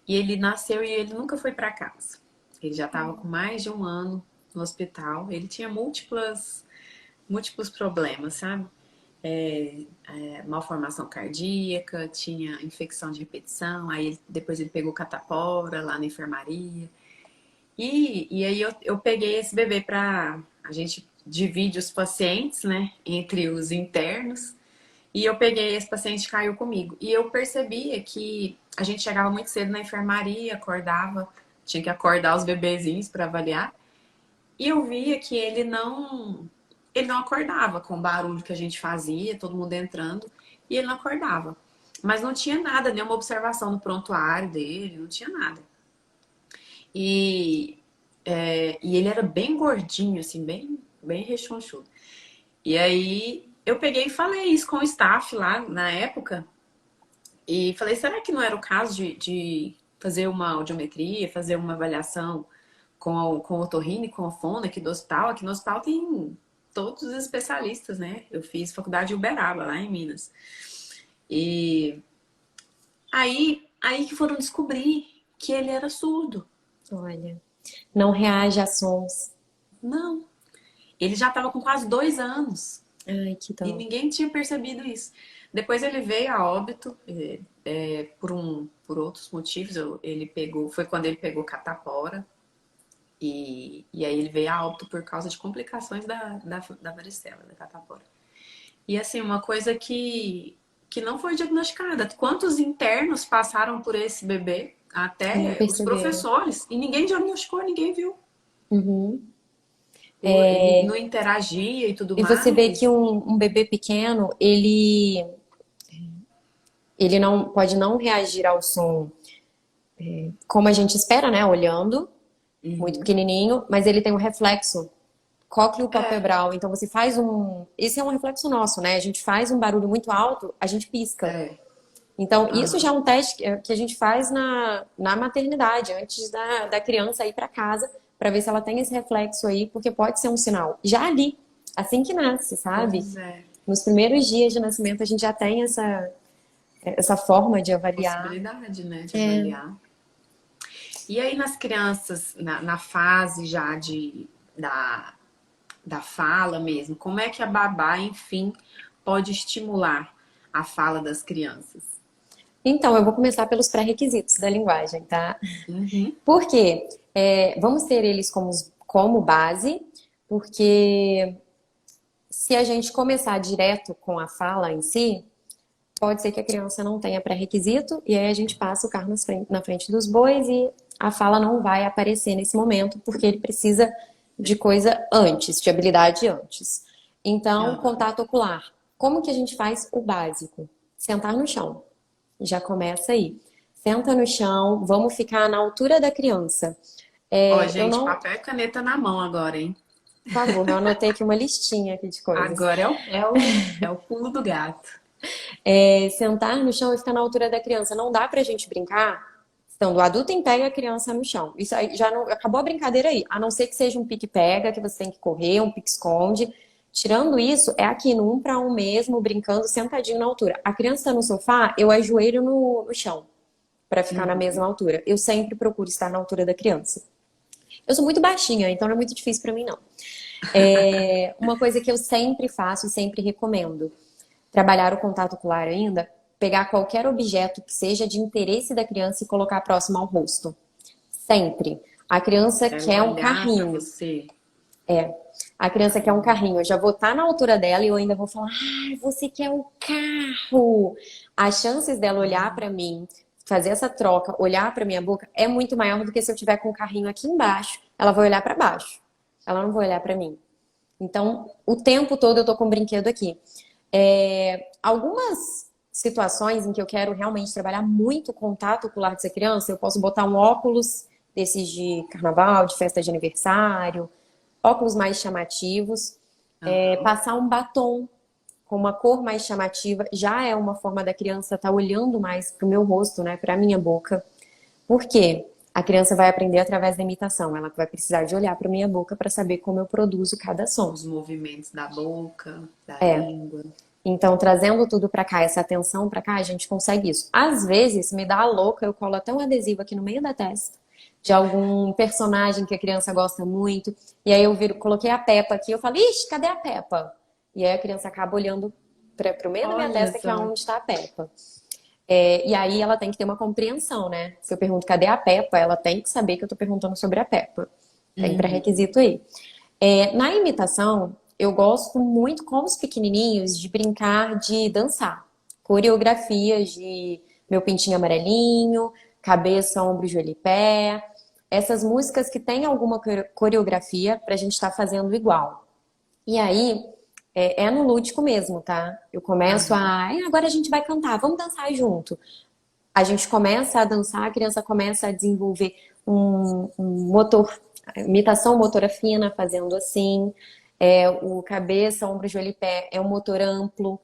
E ele nasceu e ele nunca foi para casa. Ele já estava com mais de um ano no hospital. Ele tinha múltiplos problemas, sabe? Malformação cardíaca, tinha infecção de repetição. Aí depois ele pegou catapora lá na enfermaria. E aí eu peguei esse bebê para... A gente divide os pacientes, né? Entre os internos. E eu peguei esse paciente que caiu comigo. E eu percebia que a gente chegava muito cedo na enfermaria, acordava, tinha que acordar os bebezinhos para avaliar. E eu via que ele não acordava com o barulho que a gente fazia, todo mundo entrando, e ele não acordava. Mas não tinha nada, nenhuma observação no prontuário dele, não tinha nada. E ele era bem gordinho, assim, bem rechonchudo. E aí eu peguei e falei isso com o staff lá na época. E falei, será que não era o caso de fazer uma audiometria, fazer uma avaliação com o otorrino e com a fono aqui do hospital? Aqui no hospital tem todos os especialistas, né? Eu fiz faculdade de Uberaba, lá em Minas. E aí que foram descobrir que ele era surdo. Olha, não reage a sons. Não. Ele já estava com quase 2 anos. Ai, que E dó. ninguém tinha percebido isso. Depois ele veio a óbito por outros motivos. Foi quando ele pegou catapora. E aí ele veio a óbito por causa de complicações da varicela, da catapora. E assim, uma coisa que não foi diagnosticada. Quantos internos passaram por esse bebê? E não Até os perceberam. professores. E ninguém diagnosticou, ninguém viu. Uhum. Ele não interagia e tudo E você vê que mais. um bebê pequeno, ele não pode não reagir ao som como a gente espera, né? Olhando, muito Uhum. pequenininho, mas ele tem um reflexo É, cócleo-palpebral. Então você faz um. Esse é um reflexo nosso, né? A gente faz um barulho muito alto, a gente pisca. é. Então, isso já Aham. é um teste que a gente faz na maternidade, antes da criança ir para casa, para ver se ela tem esse reflexo aí, porque pode ser um sinal. Já ali, assim que nasce, sabe? Pois é. Nos primeiros dias de nascimento, a gente já tem essa forma de avaliar. Possibilidade, né, de É, avaliar. E aí nas crianças, na fase já da fala mesmo, como é que a babá, enfim, pode estimular a fala das crianças? então, eu vou começar pelos pré-requisitos da linguagem, tá? Uhum. Por quê? Vamos ter eles como base, porque se a gente começar direto com a fala em si, pode ser que a criança não tenha pré-requisito, e aí a gente passa o carro na frente dos bois e a fala não vai aparecer nesse momento, porque ele precisa de coisa antes, de habilidade antes. Então, Aham. contato ocular. Como que a gente faz o básico? Sentar no chão. Já começa aí. Senta no chão, vamos ficar na altura da criança. Ó, Eu gente, não, papel e caneta na mão agora, hein? por favor, eu anotei aqui uma listinha aqui de coisas. Agora é o pulo do gato. Sentar no chão e ficar na altura da criança. Não dá pra gente brincar estando o adulto em pé e a criança no chão. Isso aí já não, acabou a brincadeira aí. A não ser que seja um pique-pega, que você tem que correr, um pique-esconde. Tirando isso, é aqui no 1 para 1 mesmo, brincando sentadinho na altura. A criança tá no sofá, eu ajoelho no chão pra ficar na mesma Uhum. altura. Eu sempre procuro estar na altura da criança. Eu sou muito baixinha, então não é muito difícil pra mim, não. Uma coisa que eu sempre faço e sempre recomendo trabalhar o contato ocular ainda, pegar qualquer objeto que seja de interesse da criança e colocar próximo ao rosto. Sempre. A criança Ela quer um olhar para carrinho. você. A criança quer um carrinho. Eu já vou estar na altura dela e eu ainda vou falar: ah, você quer o carro. As chances dela olhar para mim, fazer essa troca, olhar para minha boca, é muito maior do que se eu tiver com o carrinho aqui embaixo. Ela vai olhar para baixo. Ela não vai olhar para mim. Então, o tempo todo eu tô com um brinquedo aqui. Algumas situações em que eu quero realmente trabalhar muito o contato ocular dessa criança, eu posso botar um óculos desses de carnaval, de festa de aniversário, óculos mais chamativos, Aham. passar um batom com uma cor mais chamativa, já é uma forma da criança estar olhando mais pro meu rosto, né, pra minha boca. Por quê? A criança vai aprender através da imitação, ela vai precisar de olhar para minha boca para saber como eu produzo cada som. Os movimentos da boca, da É, língua. Então, trazendo tudo pra cá, essa atenção pra cá, a gente consegue isso. Às vezes, me dá a louca, eu colo até um adesivo aqui no meio da testa de algum personagem que a criança gosta muito. E aí eu viro, coloquei a Peppa aqui, eu falo, ixi, cadê a Peppa? E aí a criança acaba olhando pro meio da minha Olha testa, que é só. onde está a Peppa. E aí ela tem que ter uma compreensão, né? Se eu pergunto cadê a Peppa, ela tem que saber que eu tô perguntando sobre a Peppa. Tem Uhum. pré-requisito aí. Na imitação, eu gosto muito, com os pequenininhos, de brincar de dançar. Coreografias de Meu Pintinho Amarelinho, Cabeça, Ombro, Joelho e Pé. Essas músicas que têm alguma coreografia pra gente estar fazendo igual. E aí, é no lúdico mesmo, tá? Eu começo Aham. agora a gente vai cantar, vamos dançar junto. A gente começa a dançar, a criança começa a desenvolver um motor, imitação motora fina, fazendo assim. O cabeça, ombro, joelho e pé é um motor amplo.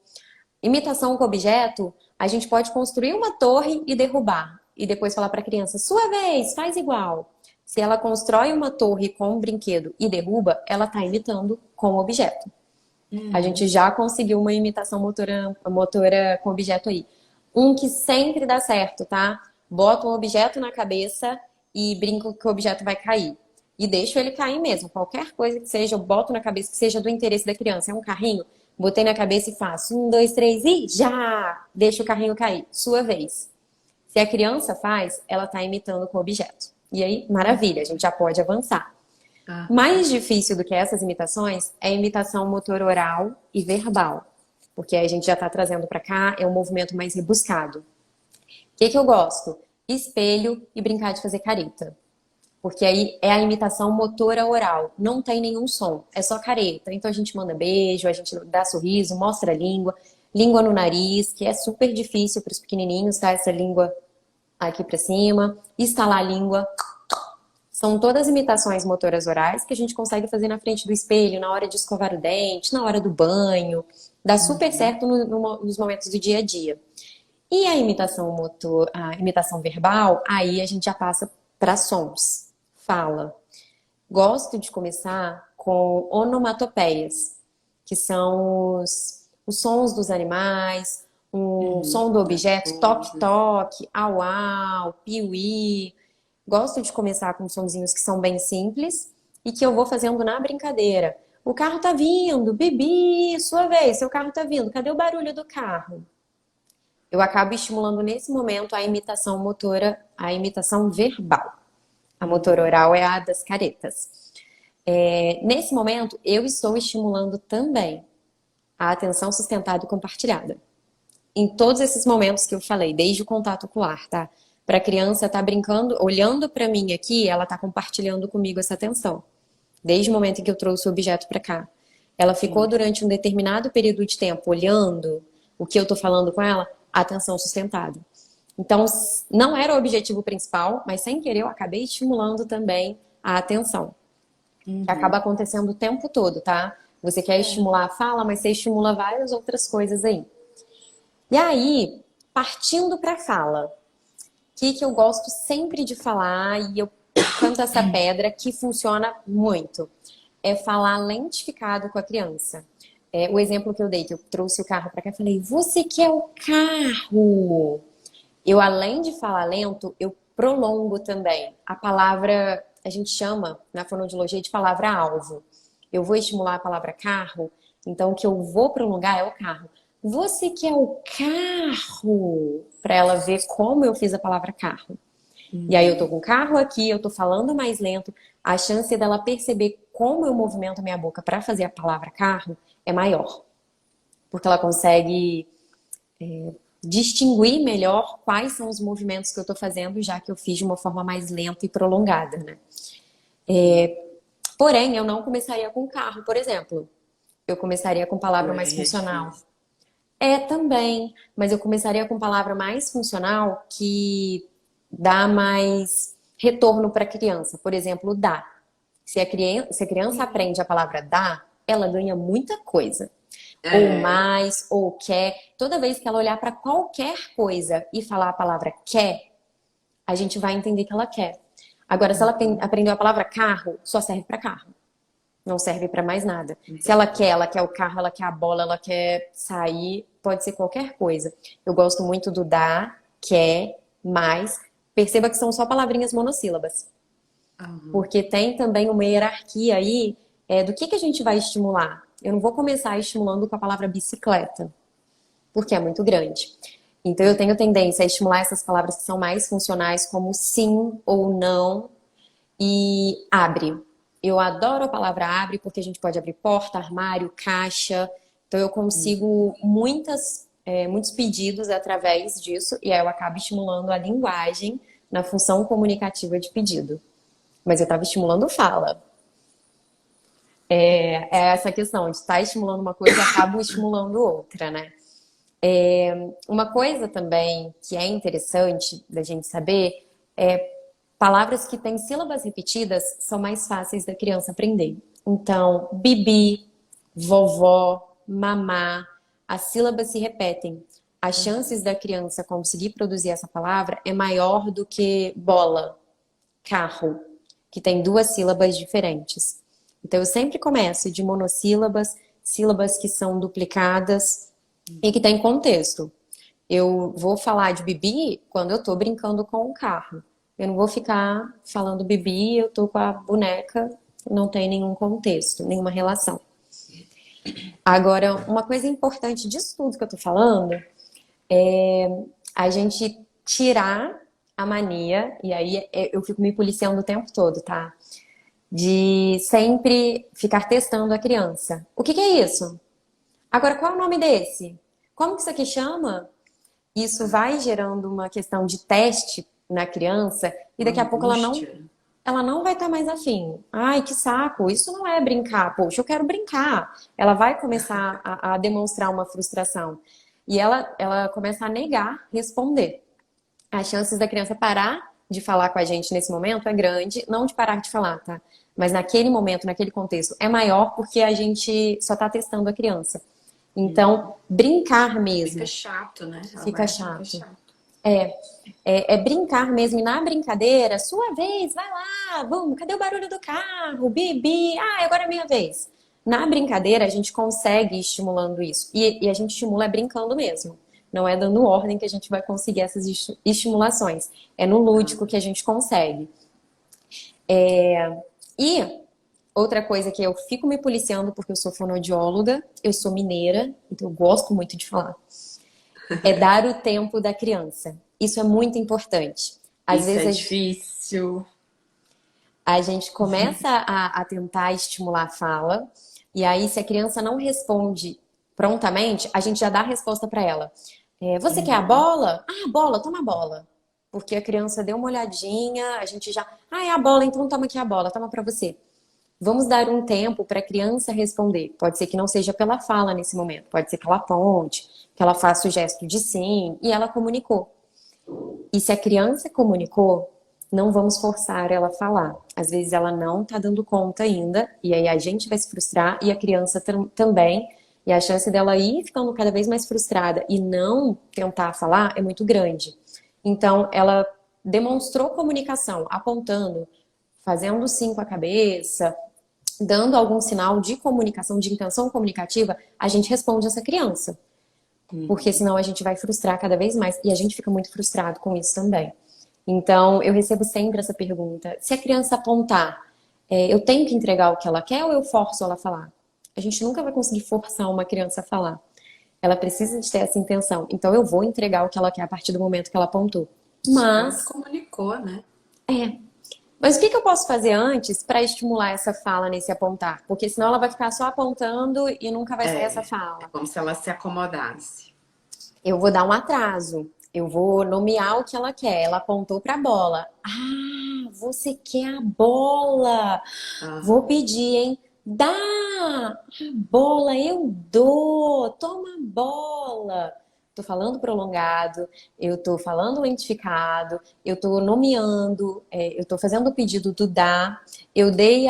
Imitação com objeto, a gente pode construir uma torre e derrubar. E depois falar para a criança, sua vez, faz igual. Se ela constrói uma torre com um brinquedo e derruba, ela está imitando com o objeto. A gente Uhum. já conseguiu uma imitação motora com objeto aí. Um que sempre dá certo, tá? Bota um objeto na cabeça e brinco que o objeto vai cair. E deixo ele cair mesmo. Qualquer coisa que seja, eu boto na cabeça que seja do interesse da criança. É um carrinho, botei na cabeça e faço. Um, dois, três e já! Deixa o carrinho cair. Sua vez. Se a criança faz, ela tá imitando com o objeto. E aí, maravilha, a gente já pode avançar. Aham. Mais difícil do que essas imitações é a imitação motor oral e verbal, porque aí a gente já está trazendo para cá, é um movimento mais rebuscado. O que eu gosto? Espelho e brincar de fazer careta. Porque aí é a imitação motora oral, não tem nenhum som, é só careta. Então a gente manda beijo, a gente dá sorriso, mostra a língua, língua no nariz, que é super difícil para os pequenininhos, tá? Essa língua aqui para cima, estalar a língua. São todas imitações motoras orais que a gente consegue fazer na frente do espelho, na hora de escovar o dente, na hora do banho. Dá super Uhum. certo nos momentos do dia a dia. E a imitação motor, a imitação verbal, aí a gente já passa para sons. Fala. Gosto de começar com onomatopeias, que são os sons dos animais, o Uhum. som do Das objeto, coisas. toque-toque, au-au, piuí. Gosto de começar com sonzinhos que são bem simples e que eu vou fazendo na brincadeira. O carro tá vindo, Bibi, sua vez, seu carro tá vindo, cadê o barulho do carro? Eu acabo estimulando nesse momento a imitação motora, a imitação verbal. A motora Uhum. oral é a das caretas. Nesse momento, eu estou estimulando também a atenção sustentada e compartilhada. Em todos esses momentos que eu falei, desde o contato ocular, tá? Para a criança estar brincando, olhando para mim aqui, ela está compartilhando comigo essa atenção. Desde o momento em que eu trouxe o objeto para cá. Ela ficou Sim. durante um determinado período de tempo olhando o que eu estou falando com ela, atenção sustentada. Então, não era o objetivo principal, mas sem querer eu acabei estimulando também a atenção, que acaba Uhum. acontecendo o tempo todo, tá? Você quer É. estimular a fala, mas você estimula várias outras coisas aí. E aí, partindo para a fala, o que eu gosto sempre de falar, e eu canto essa pedra, que funciona muito, é falar lentificado com a criança. O exemplo que eu dei, que eu trouxe o carro para cá, eu falei, você quer o carro? Eu, além de falar lento, eu prolongo também. A palavra, a gente chama na fonoaudiologia de palavra-alvo. Eu vou estimular a palavra carro, então o que eu vou prolongar é o carro. Você quer o carro? Para ela ver como eu fiz a palavra carro. E aí eu tô Uhum. com o carro aqui, eu tô falando mais lento, a chance dela perceber como eu movimento a minha boca para fazer a palavra carro é maior. Porque ela consegue distinguir melhor quais são os movimentos que eu estou fazendo, já que eu fiz de uma forma mais lenta e prolongada, né? Sim. Porém, eu não começaria com carro, por exemplo. Eu começaria com palavra Pô, mais aí é funcional. difícil. Também, mas eu começaria com palavra mais funcional que dá mais retorno para a criança. Por exemplo, dá. Se a criança Uhum. aprende a palavra dá, ela ganha muita coisa. Ou É. mais, ou quer. Toda vez que ela olhar para qualquer coisa e falar a palavra quer, a gente vai entender que ela quer. Agora, se ela Uhum. aprendeu a palavra carro, só serve para carro. Não serve para mais nada. Se ela quer o carro, ela quer a bola, ela quer sair, pode ser qualquer coisa. Eu gosto muito do dá, quer, mais. Perceba que são só palavrinhas monossílabas. Aham. Porque tem também uma hierarquia aí do que a gente vai estimular. Eu não vou começar estimulando com a palavra bicicleta, porque é muito grande. Então eu tenho tendência a estimular essas palavras que são mais funcionais, como sim ou não e abre. Eu adoro a palavra abre porque a gente pode abrir porta, armário, caixa. Então eu consigo muitos pedidos através disso e aí eu acabo estimulando a linguagem na função comunicativa de pedido. Mas eu estava estimulando fala. É essa questão de estar estimulando uma coisa e acabo estimulando outra, né? Uma coisa também que é interessante da gente saber é palavras que têm sílabas repetidas são mais fáceis da criança aprender. Então, bibi, vovó, mamá, as sílabas se repetem. As chances da criança conseguir produzir essa palavra é maior do que bola, carro, que tem duas sílabas diferentes. Então, eu sempre começo de monossílabas, sílabas que são duplicadas e que têm contexto. Eu vou falar de bibi quando eu tô brincando com o carro. Eu não vou ficar falando bibi, eu tô com a boneca, não tem nenhum contexto, nenhuma relação. Agora, uma coisa importante disso tudo que eu tô falando é a gente tirar a mania, e aí eu fico me policiando o tempo todo, tá? De sempre ficar testando a criança. O que é isso? Agora, qual é o nome desse? Como que isso aqui chama? Isso vai gerando uma questão de teste na criança e daqui a pouco Angústia. ela não vai estar mais afim. Ai, que saco, isso não é brincar. Poxa, eu quero brincar. Ela vai começar a demonstrar uma frustração. E ela começa a negar responder. As chances da criança parar de falar com a gente nesse momento é grande, não de parar de falar, tá? Mas naquele momento, naquele contexto, é maior porque a gente só tá testando a criança. Então, brincar Fica mesmo chato, né? Ela vai fica achar que é chato. chato. É brincar mesmo, e na brincadeira, sua vez, vai lá, vamos, cadê o barulho do carro? Bibi, agora é minha vez. Na brincadeira, a gente consegue ir estimulando isso. E a gente estimula brincando mesmo. Não é dando ordem que a gente vai conseguir essas estimulações. É no lúdico que a gente consegue. E outra coisa que eu fico me policiando, porque eu sou fonoaudióloga, eu sou mineira, então eu gosto muito de falar, é dar o tempo da criança. Isso é muito importante. Às Isso é vezes difícil. a gente começa a tentar estimular a fala, e aí, se a criança não responde prontamente, a gente já dá a resposta para ela. Você quer a bola? Ah, bola, toma a bola. Porque a criança deu uma olhadinha, a gente já. Ah, é a bola, então toma aqui a bola, toma para você. Vamos dar um tempo para a criança responder. Pode ser que não seja pela fala nesse momento, pode ser que ela aponte, que ela faça o gesto de sim, e ela comunicou. E se a criança comunicou, não vamos forçar ela a falar. Às vezes ela não está dando conta ainda, e aí a gente vai se frustrar e a criança também. E a chance dela ir ficando cada vez mais frustrada e não tentar falar é muito grande. Então, ela demonstrou comunicação, apontando, fazendo sim com a cabeça, dando algum sinal de comunicação, de intenção comunicativa, a gente responde essa criança. Porque senão a gente vai frustrar cada vez mais. E a gente fica muito frustrado com isso também. Então, eu recebo sempre essa pergunta. Se a criança apontar, eu tenho que entregar o que ela quer ou eu forço ela a falar? A gente nunca vai conseguir forçar uma criança a falar. Ela precisa de ter essa intenção. Então, eu vou entregar o que ela quer a partir do momento que ela apontou. Ela Mas, comunicou, né? mas o que eu posso fazer antes para estimular essa fala nesse apontar? Porque senão ela vai ficar só apontando e nunca vai sair essa É fala. como se ela se acomodasse. Eu vou dar um atraso. Eu vou nomear o que ela quer. Ela apontou para a bola. Ah, você quer a bola? Vou Aham. pedir, hein? Dá! A bola eu dou! Toma a bola! Tô falando prolongado, eu tô falando lentificado, eu tô nomeando, eu tô fazendo o pedido do dá, eu dei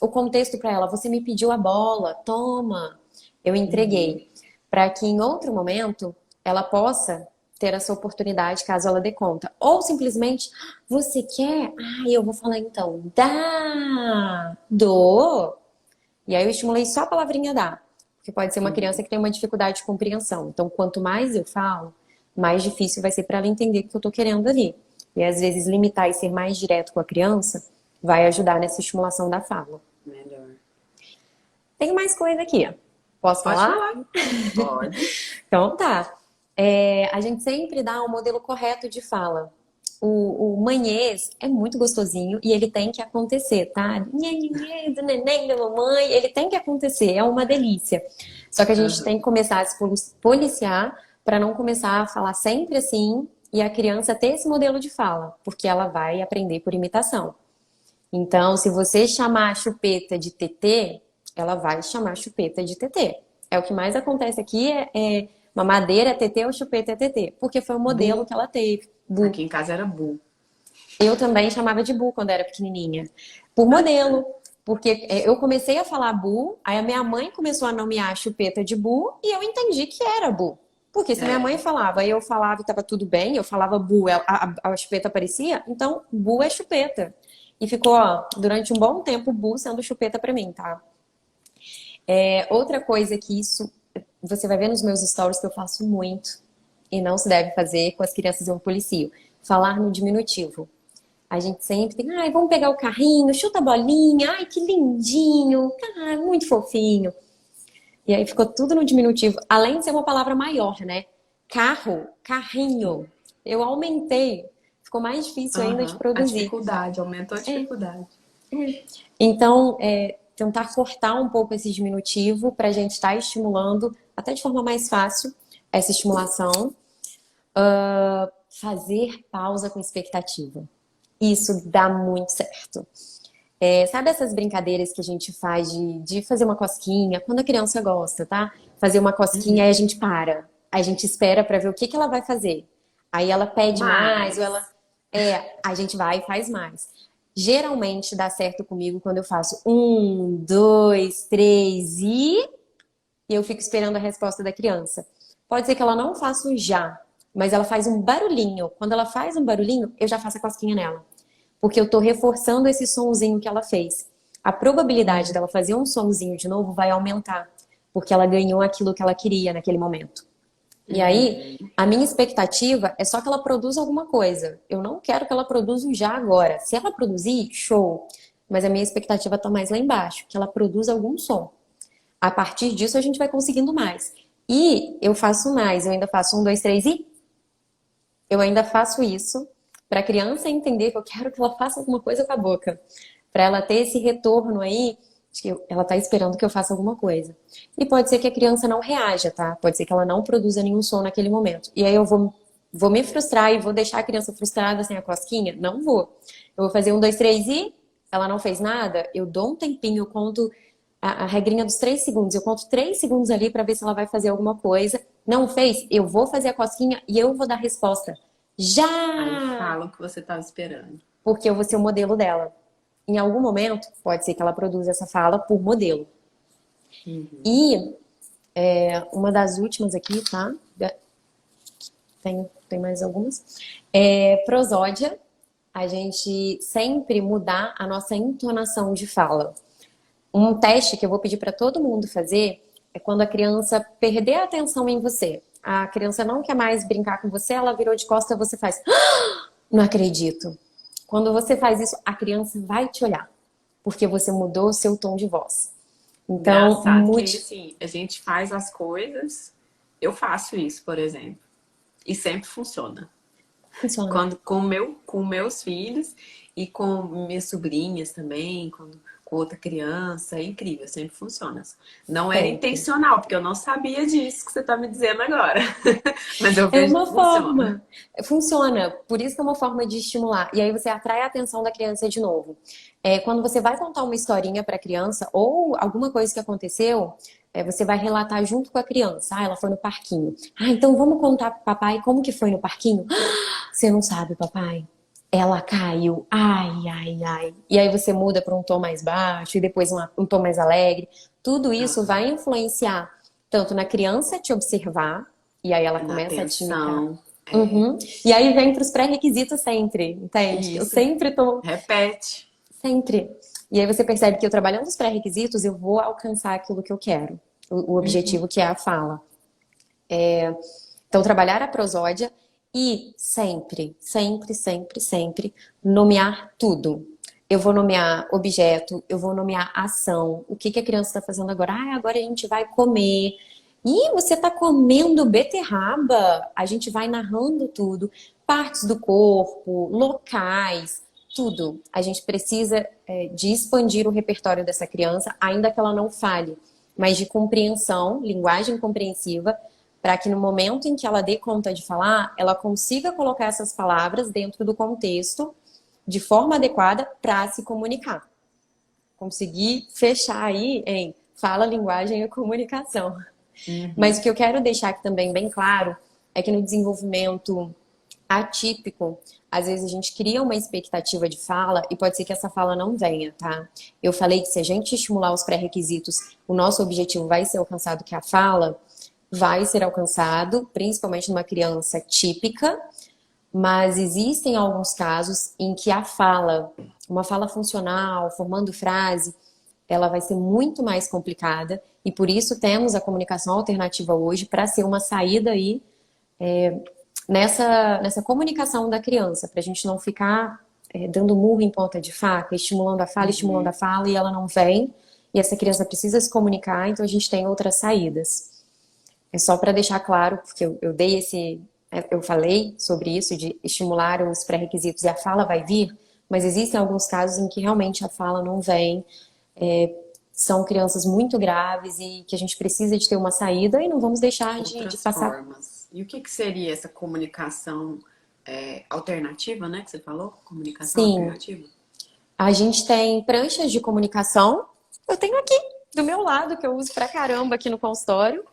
o contexto para ela, você me pediu a bola, toma, eu entreguei. Para que em outro momento ela possa ter essa oportunidade caso ela dê conta. Ou simplesmente, você quer? Ah, eu vou falar então, dá, dou. E aí eu estimulei só a palavrinha dar. Porque pode ser uma criança que tem uma dificuldade de compreensão. Então, quanto mais eu falo, mais difícil vai ser para ela entender o que eu tô querendo ali. E às vezes limitar e ser mais direto com a criança vai ajudar nessa estimulação da fala. Melhor. Tem mais coisa aqui, ó. Posso Pode falar? falar. Pode. Então tá. A gente sempre dá o modelo correto de fala. O manhês é muito gostosinho e ele tem que acontecer, tá? Nhê, nhê, nhê, do neném, da mamãe, ele tem que acontecer, é uma delícia. Só que a gente tem que começar a se policiar para não começar a falar sempre assim e a criança ter esse modelo de fala, porque ela vai aprender por imitação. Então, se você chamar a chupeta de TT, ela vai chamar a chupeta de TT. É o que mais acontece aqui, mamadeira é TT ou chupeta é TT, porque foi o modelo Bu. que ela teve. Bu. Aqui em casa era Bu. Eu também chamava de Bu quando era pequenininha, por modelo. Porque eu comecei a falar Bu, aí a minha mãe começou a nomear a chupeta de Bu e eu entendi que era Bu. Porque se minha mãe falava e eu falava e tava tudo bem, eu falava Bu, a chupeta aparecia, então Bu é chupeta. E ficou, ó, durante um bom tempo, Bu sendo chupeta pra mim, tá? Outra coisa que isso, você vai ver nos meus stories que eu faço muito e não se deve fazer com as crianças eu policio. Falar no diminutivo. A gente sempre tem, ai, vamos pegar o carrinho, chuta a bolinha, ai, que lindinho, ai, muito fofinho. E aí ficou tudo no diminutivo, além de ser uma palavra maior, né? Carro, carrinho. Eu aumentei, ficou mais difícil ainda de A produzir. dificuldade, aumentou a dificuldade. Então, tentar cortar um pouco esse diminutivo para a gente estar estimulando, até de forma mais fácil, essa estimulação. Fazer pausa com expectativa. Isso dá muito certo. Sabe essas brincadeiras que a gente faz de fazer uma cosquinha? Quando a criança gosta, tá? Fazer uma cosquinha, aí a gente para. Aí a gente espera para ver o que ela vai fazer. Aí ela pede mais ou ela... a gente vai e faz mais. Geralmente dá certo comigo quando eu faço 1, 2, 3 e eu fico esperando a resposta da criança. Pode ser que ela não faça um já, mas ela faz um barulhinho. Quando ela faz um barulhinho, eu já faço a cosquinha nela. Porque eu tô reforçando esse sonzinho que ela fez. A probabilidade dela fazer um sonzinho de novo vai aumentar, porque ela ganhou aquilo que ela queria naquele momento. E aí, a minha expectativa é só que ela produza alguma coisa. Eu não quero que ela produza já agora. Se ela produzir, show. Mas a minha expectativa tá mais lá embaixo, que ela produza algum som. A partir disso, a gente vai conseguindo mais. E eu faço mais, eu ainda faço 1, 2, 3 e... Eu ainda faço isso para a criança entender que eu quero que ela faça alguma coisa com a boca. Para ela ter esse retorno aí, de que ela tá esperando que eu faça alguma coisa. E pode ser que a criança não reaja, tá? Pode ser que ela não produza nenhum som naquele momento. E aí eu vou me frustrar e vou deixar a criança frustrada sem a cosquinha? Não vou. Eu vou fazer 1, 2, 3 e... Ela não fez nada? Eu dou um tempinho, eu conto a regrinha dos 3 segundos. Eu conto 3 segundos ali para ver se ela vai fazer alguma coisa. Não fez? Eu vou fazer a cosquinha e eu vou dar resposta. Já! Aí fala o que você estava esperando. Porque eu vou ser o modelo dela. Em algum momento, pode ser que ela produza essa fala por modelo. E uma das últimas aqui, tá? Tem mais algumas. Prosódia. A gente sempre mudar a nossa entonação de fala. Um teste que eu vou pedir para todo mundo fazer é quando a criança perder a atenção em você. A criança não quer mais brincar com você, ela virou de costas, você faz... Não acredito. Quando você faz isso, a criança vai te olhar. Porque você mudou o seu tom de voz. Então, engraçado que assim, a gente faz as coisas... Eu faço isso, por exemplo. E sempre funciona. Funciona. Quando, com meus filhos e com minhas sobrinhas também, com outra criança, é incrível, sempre funciona. Não era intencional, porque eu não sabia disso que você está me dizendo agora. Mas eu vejo que funciona. Funciona, por isso que é uma forma de estimular. E aí você atrai a atenção da criança de novo. Quando você vai contar uma historinha para a criança ou alguma coisa que aconteceu, você vai relatar junto com a criança. Ela foi no parquinho. Então vamos contar pro papai como que foi no parquinho? Você não sabe, papai. Ela caiu. Ai, ai, ai. E aí você muda para um tom mais baixo e depois um tom mais alegre. Tudo isso vai influenciar tanto na criança te observar, e aí ela começa a te imitar. E aí vem para os pré-requisitos sempre, entende? Isso. Eu sempre tô... Repete. Sempre. E aí você percebe que eu trabalhando os pré-requisitos, eu vou alcançar aquilo que eu quero, o objetivo que é a fala. Então, trabalhar a prosódia e sempre, sempre, sempre, sempre nomear tudo. Eu vou nomear objeto, eu vou nomear ação. O que que a criança está fazendo agora? Ah, agora a gente vai comer. E você está comendo beterraba? A gente vai narrando tudo. Partes do corpo, locais, tudo. A gente precisa de expandir o repertório dessa criança, ainda que ela não fale, mas de compreensão, linguagem compreensiva, para que no momento em que ela dê conta de falar, ela consiga colocar essas palavras dentro do contexto de forma adequada para se comunicar. Conseguir fechar aí em fala, linguagem e comunicação. Mas o que eu quero deixar aqui também bem claro é que no desenvolvimento atípico, às vezes a gente cria uma expectativa de fala e pode ser que essa fala não venha, tá? Eu falei que se a gente estimular os pré-requisitos, o nosso objetivo vai ser alcançado, que é a fala vai ser alcançado, principalmente numa criança típica, mas existem alguns casos em que a fala, uma fala funcional, formando frase, ela vai ser muito mais complicada e por isso temos a comunicação alternativa hoje para ser uma saída aí nessa comunicação da criança, para a gente não ficar dando murro em ponta de faca, estimulando a fala e ela não vem e essa criança precisa se comunicar, então a gente tem outras saídas. É só para deixar claro, porque eu falei sobre isso, de estimular os pré-requisitos e a fala vai vir, mas existem alguns casos em que realmente a fala não vem, são crianças muito graves e que a gente precisa de ter uma saída e não vamos deixar de passar. Formas. E o que seria essa comunicação alternativa, né, que você falou? Comunicação alternativa? A gente tem pranchas de comunicação, eu tenho aqui do meu lado, que eu uso pra caramba aqui no consultório.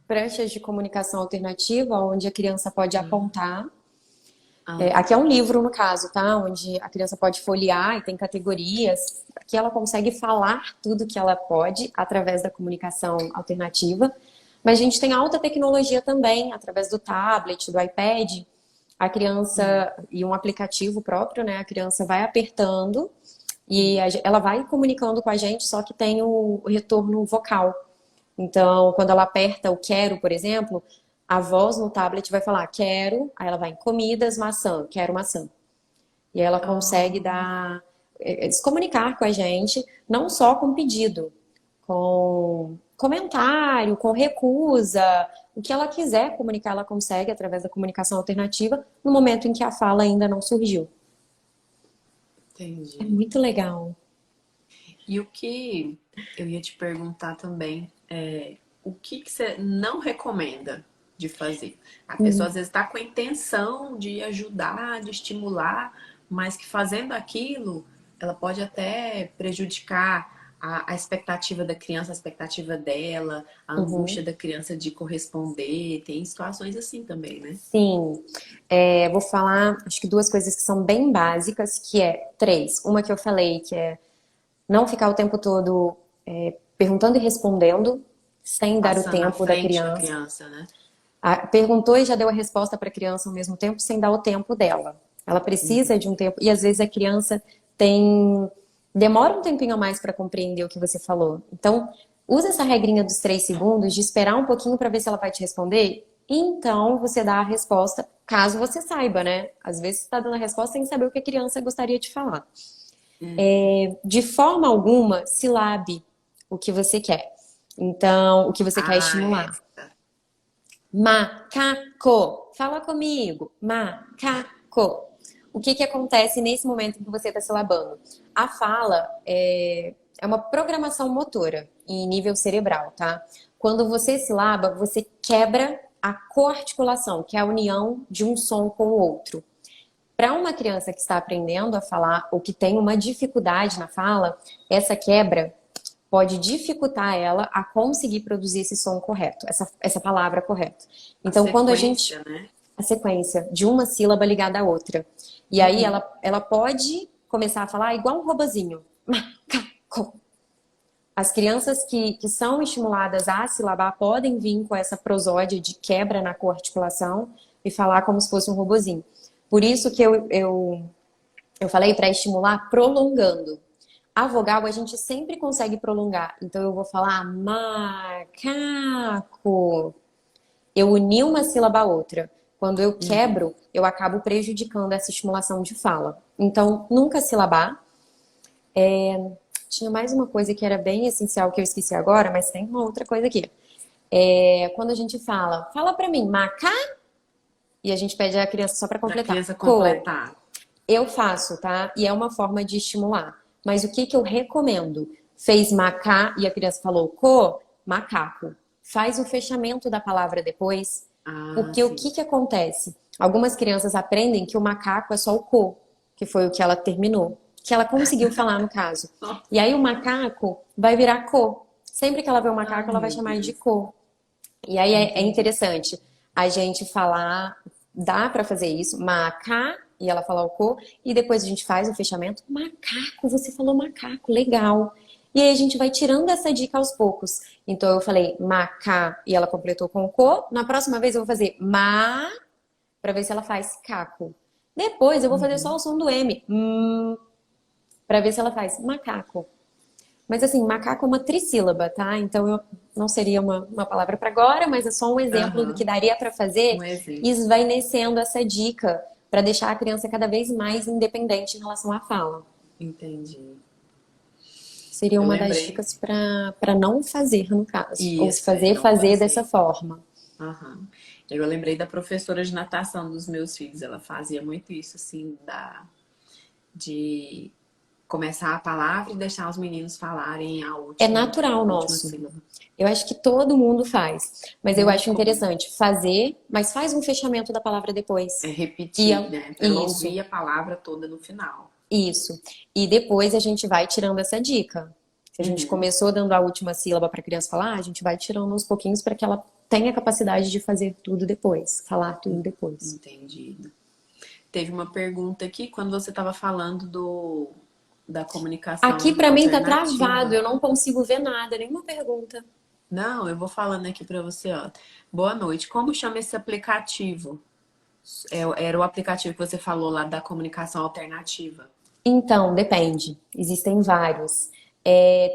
Pranchas de comunicação alternativa, onde a criança pode apontar. Aqui é um livro, no caso, tá? Onde a criança pode folhear e tem categorias. Aqui ela consegue falar tudo que ela pode através da comunicação alternativa. Mas a gente tem alta tecnologia também, através do tablet, do iPad. A criança, e um aplicativo próprio, né? A criança vai apertando e ela vai comunicando com a gente, só que tem o retorno vocal. Então, quando ela aperta o quero, por exemplo, a voz no tablet vai falar quero, aí ela vai em comidas, maçã, quero maçã. E aí ela consegue se comunicar com a gente, não só com pedido, com comentário, com recusa, o que ela quiser comunicar, ela consegue através da comunicação alternativa, no momento em que a fala ainda não surgiu. Entendi. É muito legal. E o que eu ia te perguntar também o que você não recomenda de fazer? A pessoa às vezes está com a intenção de ajudar, de estimular, mas que fazendo aquilo, ela pode até prejudicar a expectativa da criança, a expectativa dela, a angústia da criança de corresponder. Tem situações assim também, né? Sim. Vou falar, acho que duas coisas que são bem básicas, que é três. Uma que eu falei, que é não ficar o tempo todo perguntando e respondendo, sem dar o tempo da criança. Né? Perguntou e já deu a resposta para a criança ao mesmo tempo, sem dar o tempo dela. Ela precisa de um tempo, e às vezes a criança demora um tempinho a mais para compreender o que você falou. Então, usa essa regrinha dos 3 segundos, de esperar um pouquinho para ver se ela vai te responder, e então você dá a resposta, caso você saiba, né? Às vezes você está dando a resposta sem saber o que a criança gostaria de falar. De forma alguma, silabe o que você quer. Então, o que você quer estimular. Macaco. Fala comigo. Macaco. O que acontece nesse momento em que você está silabando? A fala é uma programação motora em nível cerebral, tá? Quando você silaba, você quebra a coarticulação, que é a união de um som com o outro. Para uma criança que está aprendendo a falar ou que tem uma dificuldade na fala, essa quebra pode dificultar ela a conseguir produzir esse som correto, essa palavra correta. Então, quando a gente... Né? A sequência de uma sílaba ligada à outra. E aí ela pode começar a falar igual um robozinho. Macaco. As crianças que são estimuladas a silabar podem vir com essa prosódia de quebra na coarticulação e falar como se fosse um robozinho. Por isso que eu Eu falei para estimular prolongando. A vogal a gente sempre consegue prolongar. Então eu vou falar macaco. Eu uni uma sílaba à outra. Quando eu Uhum. quebro, eu acabo prejudicando essa estimulação de fala. Então, nunca silabar. Tinha mais uma coisa que era bem essencial que eu esqueci agora, mas tem uma outra coisa aqui. Quando a gente fala pra mim, macá, e a gente pede a criança só pra Para a completar. criança Co, completar. eu faço, tá? E é uma forma de estimular. Mas o que que eu recomendo? Fez macá e a criança falou co, macaco. Faz o fechamento da palavra depois, Ah, porque o sim. que que acontece? Algumas crianças aprendem que o macaco é só o co, que foi o que ela terminou, que ela conseguiu falar no caso. E aí o macaco vai virar co. Sempre que ela vê o macaco, Ai, ela vai meu chamar de Deus. co. E aí é Entendi. interessante a gente falar, dá pra fazer isso, macá, e ela falar o co, e depois a gente faz o fechamento. Macaco, você falou macaco, legal. E aí a gente vai tirando essa dica aos poucos. Então eu falei macá e ela completou com o co. Na próxima vez eu vou fazer ma, pra ver se ela faz caco. Depois eu vou fazer só o Uhum. som do M, pra ver se ela faz macaco. Mas assim, macaco é uma trissílaba, tá? Então eu, não seria uma palavra para agora, mas é só um exemplo do que Aham. daria para fazer. Um E exemplo. isso vai descendo essa dica para deixar a criança cada vez mais independente em relação à fala. Entendi. Seria Eu uma das lembrei. dicas para não fazer, no caso. Ou se Isso, é fazer, não fazer dessa fazer. forma. Aham. Eu lembrei da professora de natação dos meus filhos. Ela fazia muito isso, assim, de começar a palavra e deixar os meninos falarem É a natural última nosso. sílaba. Eu acho que todo mundo faz. Mas eu Muito acho comum. interessante fazer, mas faz um fechamento da palavra É depois. E repetir, né? Para ela isso. ouvir a palavra toda no final. Isso. E depois a gente vai tirando essa dica. Se a gente Uhum. começou dando a última sílaba para a criança falar, a gente vai tirando aos pouquinhos para que ela tenha a capacidade de fazer tudo depois, falar tudo depois. Entendido. Teve uma pergunta aqui quando você estava falando da Aqui comunicação para mim tá travado, alternativa. eu não consigo ver nada, nenhuma pergunta. Não, eu vou falando aqui para você, ó. Boa noite. Como chama esse aplicativo? Era o aplicativo que você falou lá da comunicação alternativa. Então, depende. Existem vários.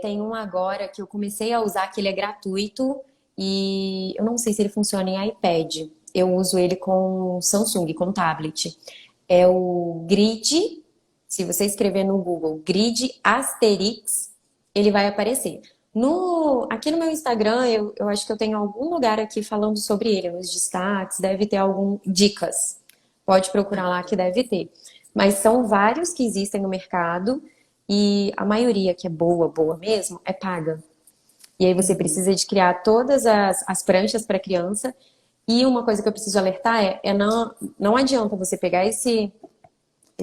Tem um agora que eu comecei a usar que ele é gratuito e eu não sei se ele funciona em iPad. Eu uso ele com Samsung, com tablet. É o Grid. Se você escrever no Google Grid Asterix, ele vai aparecer. Aqui no meu Instagram, eu acho que eu tenho algum lugar aqui falando sobre ele, nos destaques, deve ter algum dicas. Pode procurar lá que deve ter. Mas são vários que existem no mercado e a maioria que é boa, boa mesmo, é paga. E aí você Uhum. precisa de criar todas as pranchas para criança. E uma coisa que eu preciso alertar não adianta você pegar esse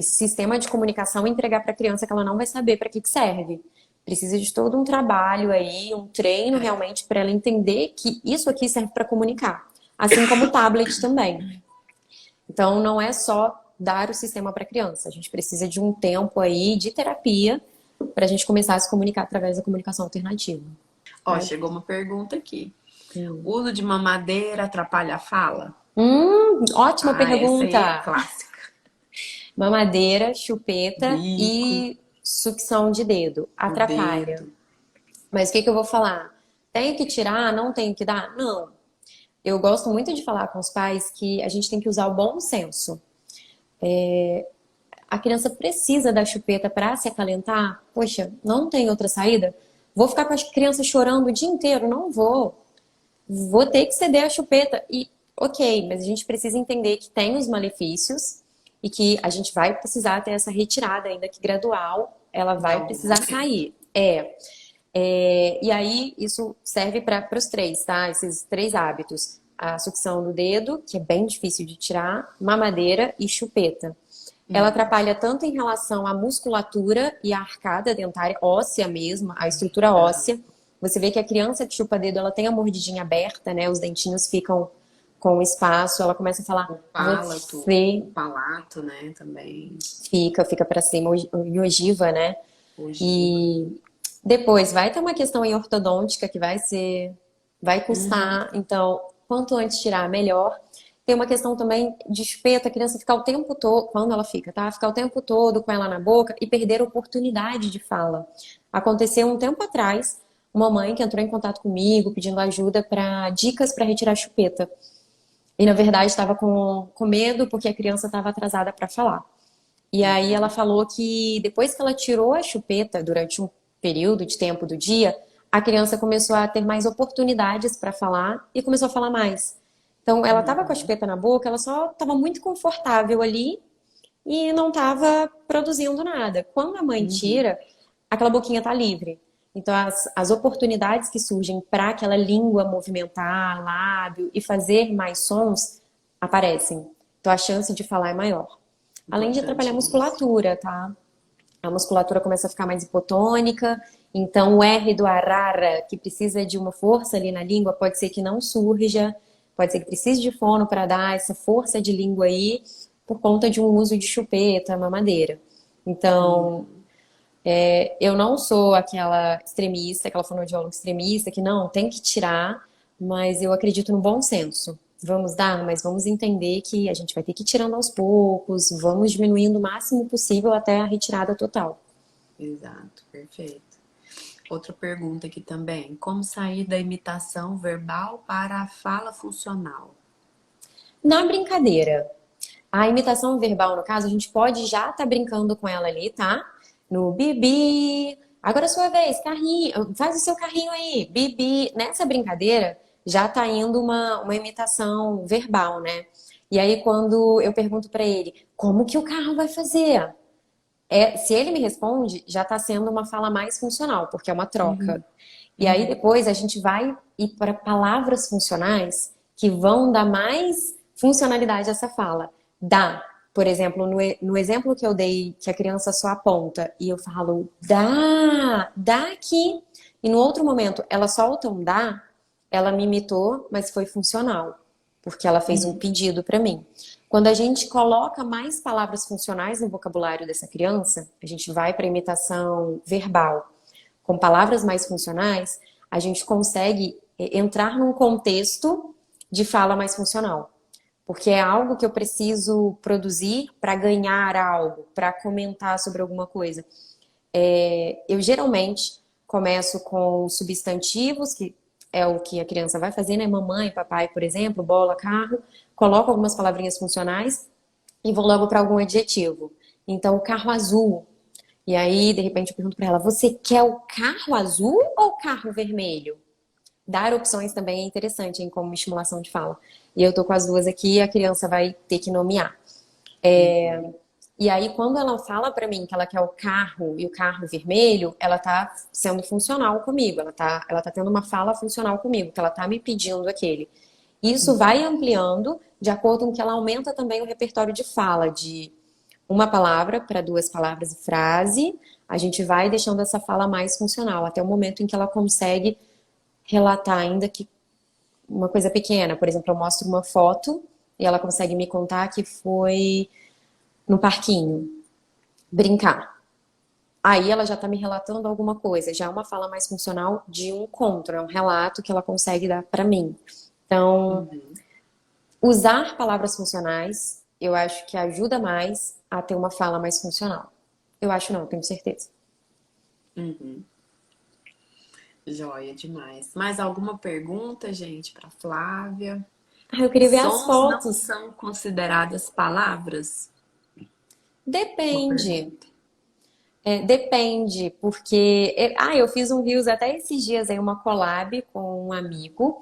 sistema de comunicação e entregar para a criança que ela não vai saber para que serve. Precisa de todo um trabalho aí, um treino realmente para ela entender que isso aqui serve para comunicar. Assim como o tablet também. Então, não é só dar o sistema para a criança. A gente precisa de um tempo aí de terapia para a gente começar a se comunicar através da comunicação alternativa. Ó, Né? chegou uma pergunta aqui. O uso de mamadeira atrapalha a fala? Ótima Ah, essa aí é pergunta. clássica. Mamadeira, chupeta Bico, e sucção de dedo. o Atrapalha. dedo. Mas o que que eu vou falar? Tenho que tirar? Não tenho que dar? Não. Eu gosto muito de falar com os pais que a gente tem que usar o bom senso. A criança precisa da chupeta para se acalentar? Poxa, não tem outra saída? Vou ficar com as crianças chorando o dia inteiro? Não vou. Vou ter que ceder a chupeta. E, ok, mas a gente precisa entender que tem os malefícios e que a gente vai precisar ter essa retirada, ainda que gradual, ela Em vai algum precisar momento. sair. E aí, isso serve para os três, tá? Esses três hábitos. A sucção do dedo, que é bem difícil de tirar, mamadeira e chupeta. Ela atrapalha tanto em relação à musculatura e à arcada dentária, óssea mesmo, a estrutura Aham. óssea. Você vê que a criança que chupa dedo, ela tem a mordidinha aberta, né? Os dentinhos ficam com espaço, ela começa a falar, O você palato, né, também, fica para cima, ogiva, né? ogiva. E depois vai ter uma questão aí ortodôntica que vai Uhum. custar. Então, quanto antes tirar, melhor. Tem uma questão também de chupeta, a criança ficar o tempo todo, quando ela fica, tá? Ficar o tempo todo com ela na boca e perder a oportunidade de fala. Aconteceu um tempo atrás, uma mãe que entrou em contato comigo pedindo ajuda para dicas para retirar a chupeta. E na verdade estava com medo porque a criança estava atrasada para falar. E aí ela falou que depois que ela tirou a chupeta durante um período de tempo do dia, a criança começou a ter mais oportunidades para falar e começou a falar mais. Então ela estava com a chupeta na boca, ela só estava muito confortável ali e não estava produzindo nada. Quando a mãe tira, aquela boquinha tá livre. Então as oportunidades que surgem para aquela língua movimentar, lábio e fazer mais sons aparecem. Então a chance de falar é maior. Além de atrapalhar a Importante isso. musculatura, tá? A musculatura começa a ficar mais hipotônica, então o R do arara, que precisa de uma força ali na língua, pode ser que não surja, pode ser que precise de fono para dar essa força de língua aí, por conta de um uso de chupeta, mamadeira. Então, eu não sou aquela extremista, aquela fonoaudióloga extremista, que não, tem que tirar, mas eu acredito no bom senso. Vamos dar, mas vamos entender que a gente vai ter que ir tirando aos poucos, vamos diminuindo o máximo possível até a retirada total. Exato, perfeito. Outra pergunta aqui também. Como sair da imitação verbal para a fala funcional? Na brincadeira, a imitação verbal, no caso, a gente pode já estar brincando com ela ali, tá? No bibi, agora é sua vez, carrinho, faz o seu carrinho aí, bibi. Nessa brincadeira, já tá indo uma imitação verbal, né? E aí, quando eu pergunto pra ele, como que o carro vai fazer? Se ele me responde, já está sendo uma fala mais funcional, porque é uma troca. E aí depois a gente vai ir para palavras funcionais que vão dar mais funcionalidade a essa fala. Dá, por exemplo, no exemplo que eu dei, que a criança só aponta e eu falo dá aqui. E no outro momento ela solta um dá, ela me imitou, mas foi funcional, porque ela fez um pedido para mim. Quando a gente coloca mais palavras funcionais no vocabulário dessa criança, a gente vai para imitação verbal. Com palavras mais funcionais, a gente consegue entrar num contexto de fala mais funcional. Porque é algo que eu preciso produzir para ganhar algo, para comentar sobre alguma coisa. Eu geralmente começo com substantivos, que é o que a criança vai fazer, né? Mamãe, papai, por exemplo, bola, carro. Coloco algumas palavrinhas funcionais e vou logo para algum adjetivo. Então, o carro azul. E aí, de repente, eu pergunto para ela: você quer o carro azul ou o carro vermelho? Dar opções também é interessante, hein, como estimulação de fala. E eu tô com as duas aqui e a criança vai ter que nomear. E aí, quando ela fala pra mim que ela quer o carro e o carro vermelho, ela tá sendo funcional comigo. Ela tá tendo uma fala funcional comigo, que ela tá me pedindo aquele. Isso vai ampliando de acordo com que ela aumenta também o repertório de fala, de uma palavra para duas palavras e frase. A gente vai deixando essa fala mais funcional, até o momento em que ela consegue relatar, ainda que uma coisa pequena. Por exemplo, eu mostro uma foto e ela consegue me contar que foi no parquinho brincar. Aí ela já está me relatando alguma coisa, já é uma fala mais funcional de um conto, é um relato que ela consegue dar para mim. Então, usar palavras funcionais, eu acho que ajuda mais a ter uma fala mais funcional. Eu acho não, tenho certeza. Joia demais. Mais alguma pergunta, gente, para Flávia? Eu queria ver as Sons não fotos. são consideradas palavras? Uma Depende. pergunta. Depende, porque eu fiz um Reels até esses dias aí, uma collab com um amigo,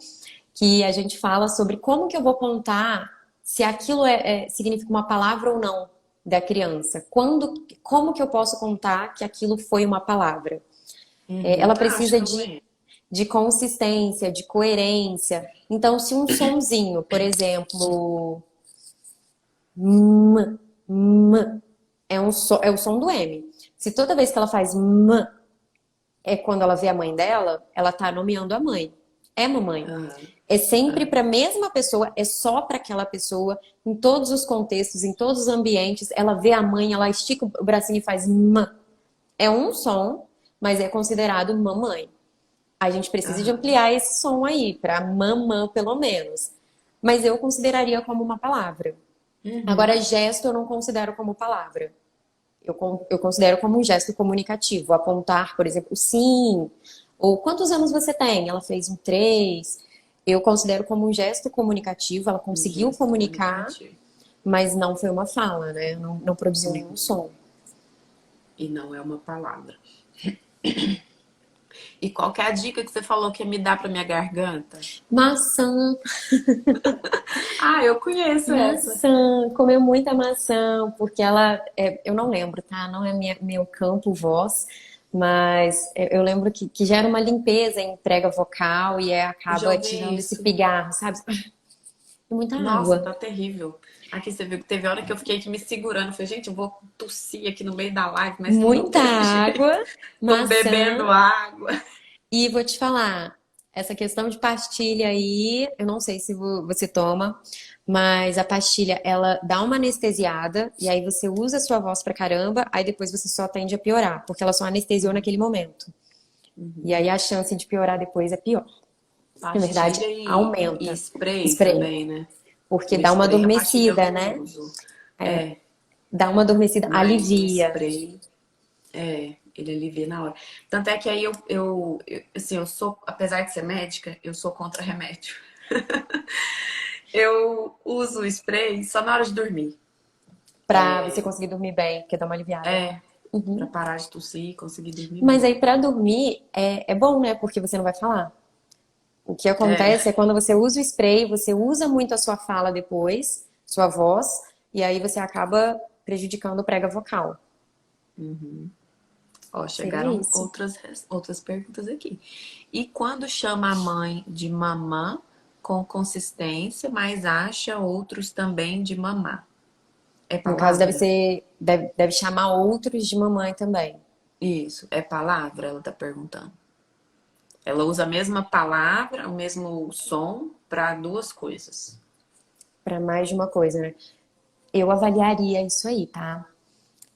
que a gente fala sobre como que eu vou contar se aquilo significa uma palavra ou não da criança. Como que eu posso contar que aquilo foi uma palavra? Ela Acho precisa que eu conheço. de consistência, de coerência. Então, se um sonzinho, por exemplo, m, m, é o som do M. Se toda vez que ela faz m, é quando ela vê a mãe dela, ela tá nomeando a mãe. É mamãe. É sempre para a mesma pessoa, é só para aquela pessoa, em todos os contextos, em todos os ambientes. Ela vê a mãe, ela estica o bracinho e faz m. É um som, mas é considerado mamãe. A gente precisa de ampliar esse som aí, para mamã, pelo menos. mas eu consideraria como uma palavra. Uhum. Agora, gesto eu não considero como palavra. Eu considero como um gesto comunicativo. Apontar, por exemplo, sim. Ou quantos anos você tem? Ela fez um 3. Eu considero como um gesto comunicativo. Ela Um conseguiu gesto comunicar, comunicativo. mas não foi uma fala, né? Não produziu nenhum som. E não é uma palavra. E qual que é a dica que você falou que ia me dar pra minha garganta? Maçã, Ah, eu conheço essa. maçã. Comer muita maçã, porque ela. Eu não lembro, tá? Não é meu campo voz. Mas eu lembro que gera uma limpeza em prega vocal e Eu já acaba ouvi tirando esse isso. pigarro, sabe? E muita Nossa, água. tá terrível. Aqui você viu que teve hora que eu fiquei aqui me segurando. Falei, gente, eu vou tossir aqui no meio da live, mas não Muita teve jeito. água, Tô maçã. bebendo água. E vou te falar, essa questão de pastilha aí, eu não sei se você toma, mas a pastilha, ela dá uma anestesiada, e aí você usa a sua voz pra caramba, aí depois você só tende a piorar, porque ela só anestesiou naquele momento. E aí a chance de piorar depois é pior. Na verdade, Pastilha e aumenta. spray Spray, também, né? porque O dá uma spray, a pastilha eu adormecida, não né? uso. É, Dá uma adormecida, mas o alivia. spray, ele alivia na hora. Tanto é que aí assim, eu sou, apesar de ser médica, eu sou contra remédio. Eu uso o spray só na hora de dormir. Pra você conseguir dormir bem, porque dá uma aliviada. É, pra Uhum. parar de tossir e conseguir dormir Mas bem. aí pra dormir é bom, né? Porque você não vai falar. O que É, acontece é quando você usa o spray, você usa muito a sua fala depois, sua voz, e aí você acaba prejudicando o prega vocal. ó, Seria chegaram isso. outras perguntas aqui. E quando chama a mãe de mamã com consistência, mas acha outros também de mamá? É No caso, deve palavra? ser, deve chamar outros de mamãe também, Isso, é palavra, ela tá perguntando. Ela usa a mesma palavra, o mesmo som para duas coisas. para mais de uma coisa, né? Eu avaliaria isso aí, tá?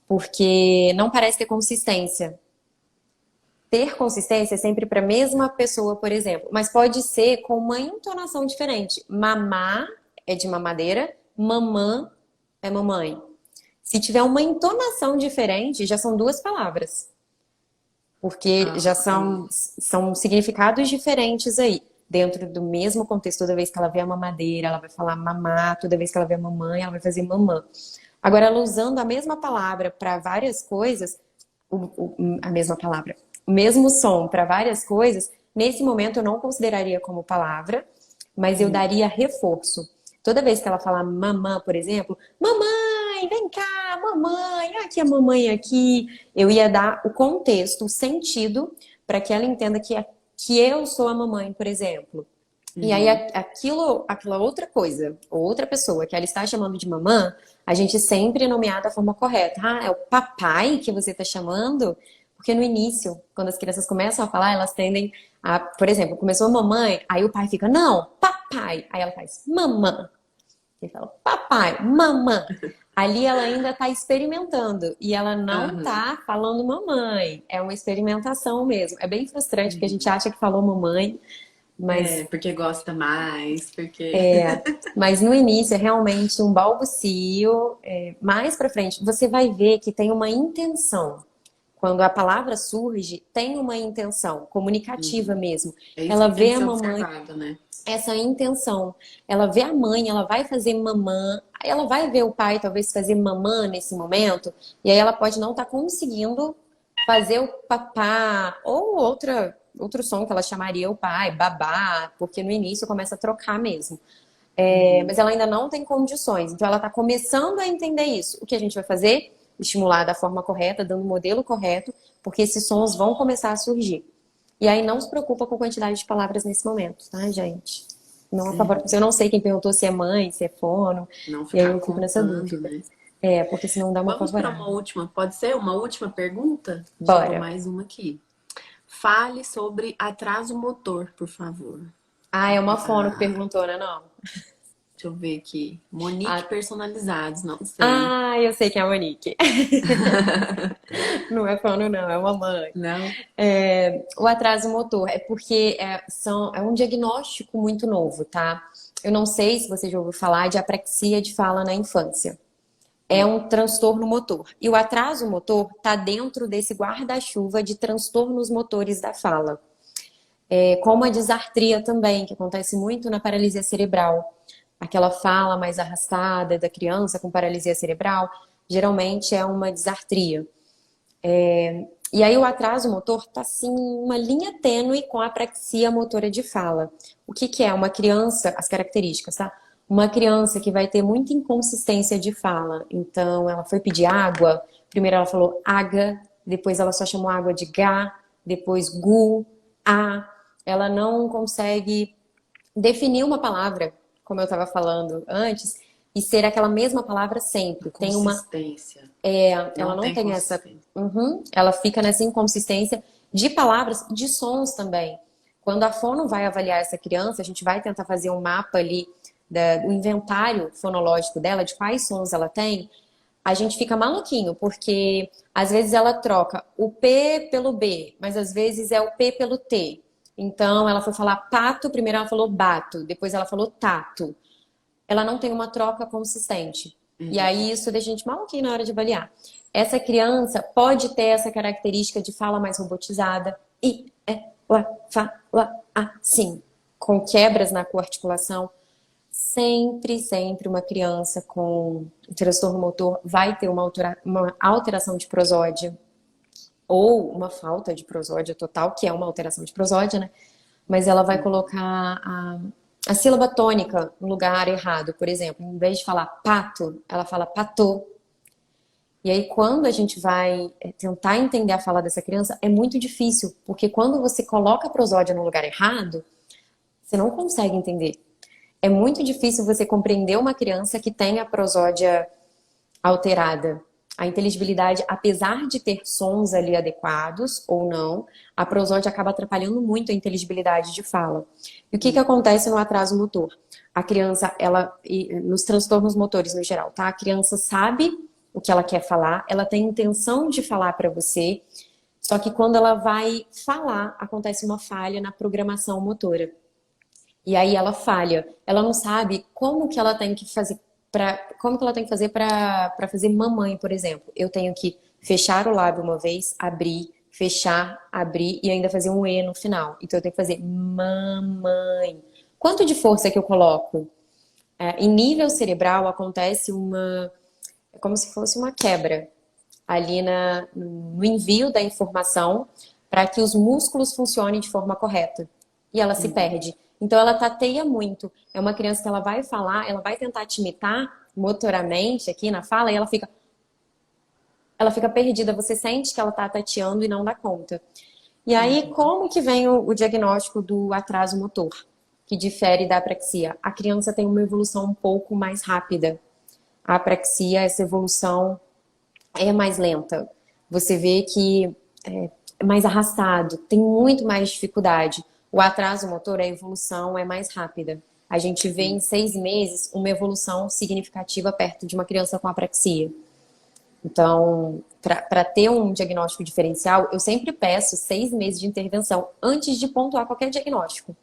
Porque não parece ter consistência. Ter consistência é sempre para a mesma pessoa, por exemplo, mas pode ser com uma entonação diferente. Mamá é de mamadeira, mamã é mamãe. Se tiver uma entonação diferente, já são duas palavras, porque já Ah, são significados diferentes aí. Dentro do mesmo contexto, toda vez que ela vê a mamadeira, ela vai falar mamá, toda vez que ela vê a mamãe, ela vai fazer mamã. Agora, ela usando a mesma palavra para várias coisas, a mesma palavra, o mesmo som para várias coisas, nesse momento eu não consideraria como palavra, mas eu daria reforço. Toda vez que ela falar mamã, por exemplo, mamãe, vem cá, mamãe, aqui a mamãe aqui, eu ia dar o contexto, o sentido, para que ela entenda que eu sou a mamãe, por exemplo. E aí, aquela outra coisa, ou outra pessoa que ela está chamando de mamã, a gente sempre nomear da forma correta. Ah, é o papai que você está chamando? Porque no início, quando as crianças começam a falar, elas tendem a, por exemplo, começou mamãe, aí o pai fica, não, papai. Aí ela faz, mamã. Ele fala, papai, mamã. Ali ela ainda está experimentando e ela não aham. está falando mamãe. É uma experimentação mesmo. É bem frustrante porque a gente acha que falou mamãe, É, mas porque gosta mais, porque. mas no início é realmente um balbucio. Mais pra frente, você vai ver que tem uma intenção. Quando a palavra surge, tem uma intenção comunicativa mesmo. É isso Ela que tem vê que a ser mamãe, observado, né? essa intenção. Ela vê a mãe, ela vai fazer mamã, aí ela vai ver o pai talvez fazer mamã nesse momento, e aí ela pode não estar conseguindo fazer o papá ou outro som que ela chamaria o pai, babá, porque no início começa a trocar mesmo. Mas ela ainda não tem condições. Então ela está começando a entender isso. O que a gente vai fazer? Estimular da forma correta, dando o modelo correto, porque esses sons vão começar a surgir. E aí não se preocupa com a quantidade de palavras nesse momento, tá, gente? Não apavora. Eu não sei quem perguntou se é mãe, se é fono, Não e aí ficar eu fico nessa contando, dúvida. né? Porque senão dá uma Vamos para uma apavorada. última, pode ser uma última pergunta? Chegou Bora. mais uma aqui. Fale sobre atraso motor, por favor. Ah, é uma fono que perguntou, né? Não. Deixa eu ver aqui. Monique Ah, Personalizados, não sei. eu sei quem é a Monique. Não é fono, não, é uma mãe. Não? O atraso motor é porque é um diagnóstico muito novo, tá? Eu não sei se você já ouviu falar de apraxia de fala na infância. É um transtorno motor. E o atraso motor está dentro desse guarda-chuva de transtornos motores da fala. Como a disartria também, que acontece muito na paralisia cerebral. Aquela fala mais arrastada da criança com paralisia cerebral, geralmente é uma disartria. E aí o atraso motor está assim, uma linha tênue com a apraxia motora de fala. O que que é? Uma criança, as características, tá? Uma criança que vai ter muita inconsistência de fala. Então, ela foi pedir água, primeiro ela falou aga, depois ela só chamou água de gá, depois gu, a. Ela não consegue definir uma palavra, como eu estava falando antes, e ser aquela mesma palavra sempre. Tem uma Consistência. ela Não não tem tem essa. consistência. Uhum. Ela fica nessa inconsistência de palavras, de sons também. Quando a fono vai avaliar essa criança, a gente vai tentar fazer um mapa ali do inventário fonológico dela, de quais sons ela tem. A gente fica maluquinho, porque às vezes ela troca o P pelo B, mas às vezes é o P pelo T. Então ela foi falar pato, primeiro ela falou bato, depois ela falou tato. Ela não tem uma troca consistente. E aí isso deixa a gente maluquinho na hora de avaliar. Essa criança pode ter essa característica de fala mais robotizada e fala assim, com quebras na coarticulação. Sempre uma criança com transtorno motor vai ter uma alteração de prosódia ou uma falta de prosódia total, que é uma alteração de prosódia, né? Mas ela vai colocar a sílaba tônica no lugar errado. Por exemplo, em vez de falar pato, ela fala patô. E aí, quando a gente vai tentar entender a fala dessa criança, é muito difícil, porque quando você coloca a prosódia no lugar errado, você não consegue entender. É muito difícil você compreender uma criança que tem a prosódia alterada. A inteligibilidade, apesar de ter sons ali adequados ou não, a prosódia acaba atrapalhando muito a inteligibilidade de fala. E o que acontece no atraso motor? A criança, nos transtornos motores no geral, tá? A criança sabe o que ela quer falar, ela tem intenção de falar para você, só que quando ela vai falar, acontece uma falha na programação motora. E aí ela falha. Ela não sabe como que ela tem que fazer para fazer mamãe, por exemplo. Eu tenho que fechar o lábio uma vez, abrir, fechar, abrir e ainda fazer um E no final. Então eu tenho que fazer mamãe. Quanto de força que eu coloco? Em nível cerebral acontece é como se fosse uma quebra ali no envio da informação para que os músculos funcionem de forma correta. E ela se perde. Então ela tateia muito. É uma criança que ela vai falar, ela vai tentar te imitar motoramente aqui na fala e ela fica perdida. Você sente que ela tá tateando e não dá conta. E aí, como que vem o diagnóstico do atraso motor, que difere da apraxia? A criança tem uma evolução um pouco mais rápida. A apraxia, essa evolução é mais lenta. Você vê que é mais arrastado, tem muito mais dificuldade. O atraso motor, a evolução é mais rápida. A gente vê em 6 meses uma evolução significativa perto de uma criança com apraxia. Então, para ter um diagnóstico diferencial, eu sempre peço 6 meses de intervenção antes de pontuar qualquer diagnóstico.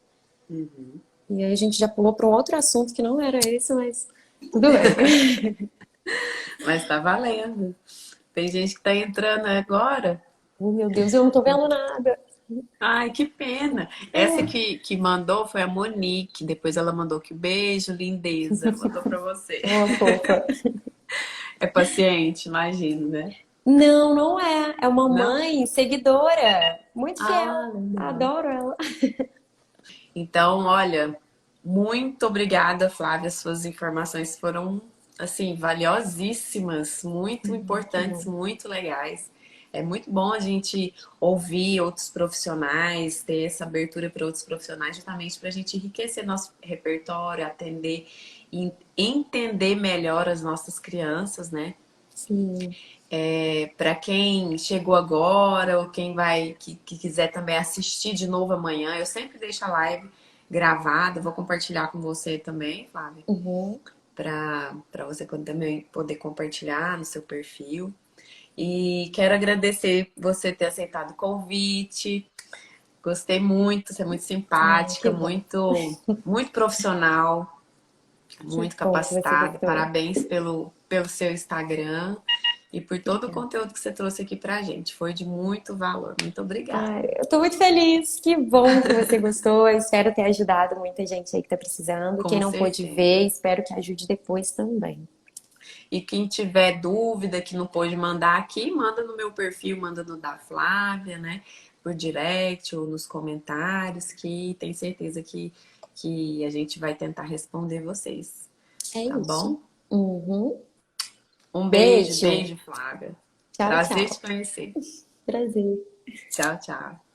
E aí a gente já pulou para um outro assunto que não era esse, mas tudo bem. Mas tá valendo. Tem gente que tá entrando agora. Oh, meu Deus, eu não tô vendo nada. Ai, que pena. Essa que mandou foi a Monique. Depois ela mandou que beijo, lindeza. Mandou pra você. Oh, fofa. É paciente, imagino, né? Não, não é. É uma Não? mãe seguidora. Muito Ah, fiel. Adoro ela. então, olha, muito obrigada, Flávia. Suas informações foram, assim, valiosíssimas, muito importantes, muito legais. É muito bom a gente ouvir outros profissionais, ter essa abertura para outros profissionais, justamente para a gente enriquecer nosso repertório, atender e entender melhor as nossas crianças, né? Sim. Para quem chegou agora ou quem que quiser também assistir de novo amanhã, eu sempre deixo a live gravada, vou compartilhar com você também, Flávia, Uhum. para você também poder compartilhar no seu perfil. E quero agradecer você ter aceitado o convite. Gostei muito, você é muito Ai, que simpática, bom. muito profissional. Que muito bom que você capacitada. gostou. Parabéns pelo seu Instagram e por todo o Obrigada. conteúdo que você trouxe aqui pra gente. Foi de muito valor. Muito obrigada. Ai, eu tô muito feliz. Que bom que você gostou. Eu espero ter ajudado muita gente aí que tá precisando. Quem Com não pôde ver, certeza. espero que ajude depois também. E quem tiver dúvida que não pôde mandar aqui, manda no meu perfil, manda no da Flávia, né? Por direct ou nos comentários, que tenho certeza que a gente vai tentar responder vocês. É Tá isso. bom? Uhum. Um beijo, Beijo. beijo, Flávia. Tchau, Prazer te tchau. conhecer. Prazer. Tchau, tchau.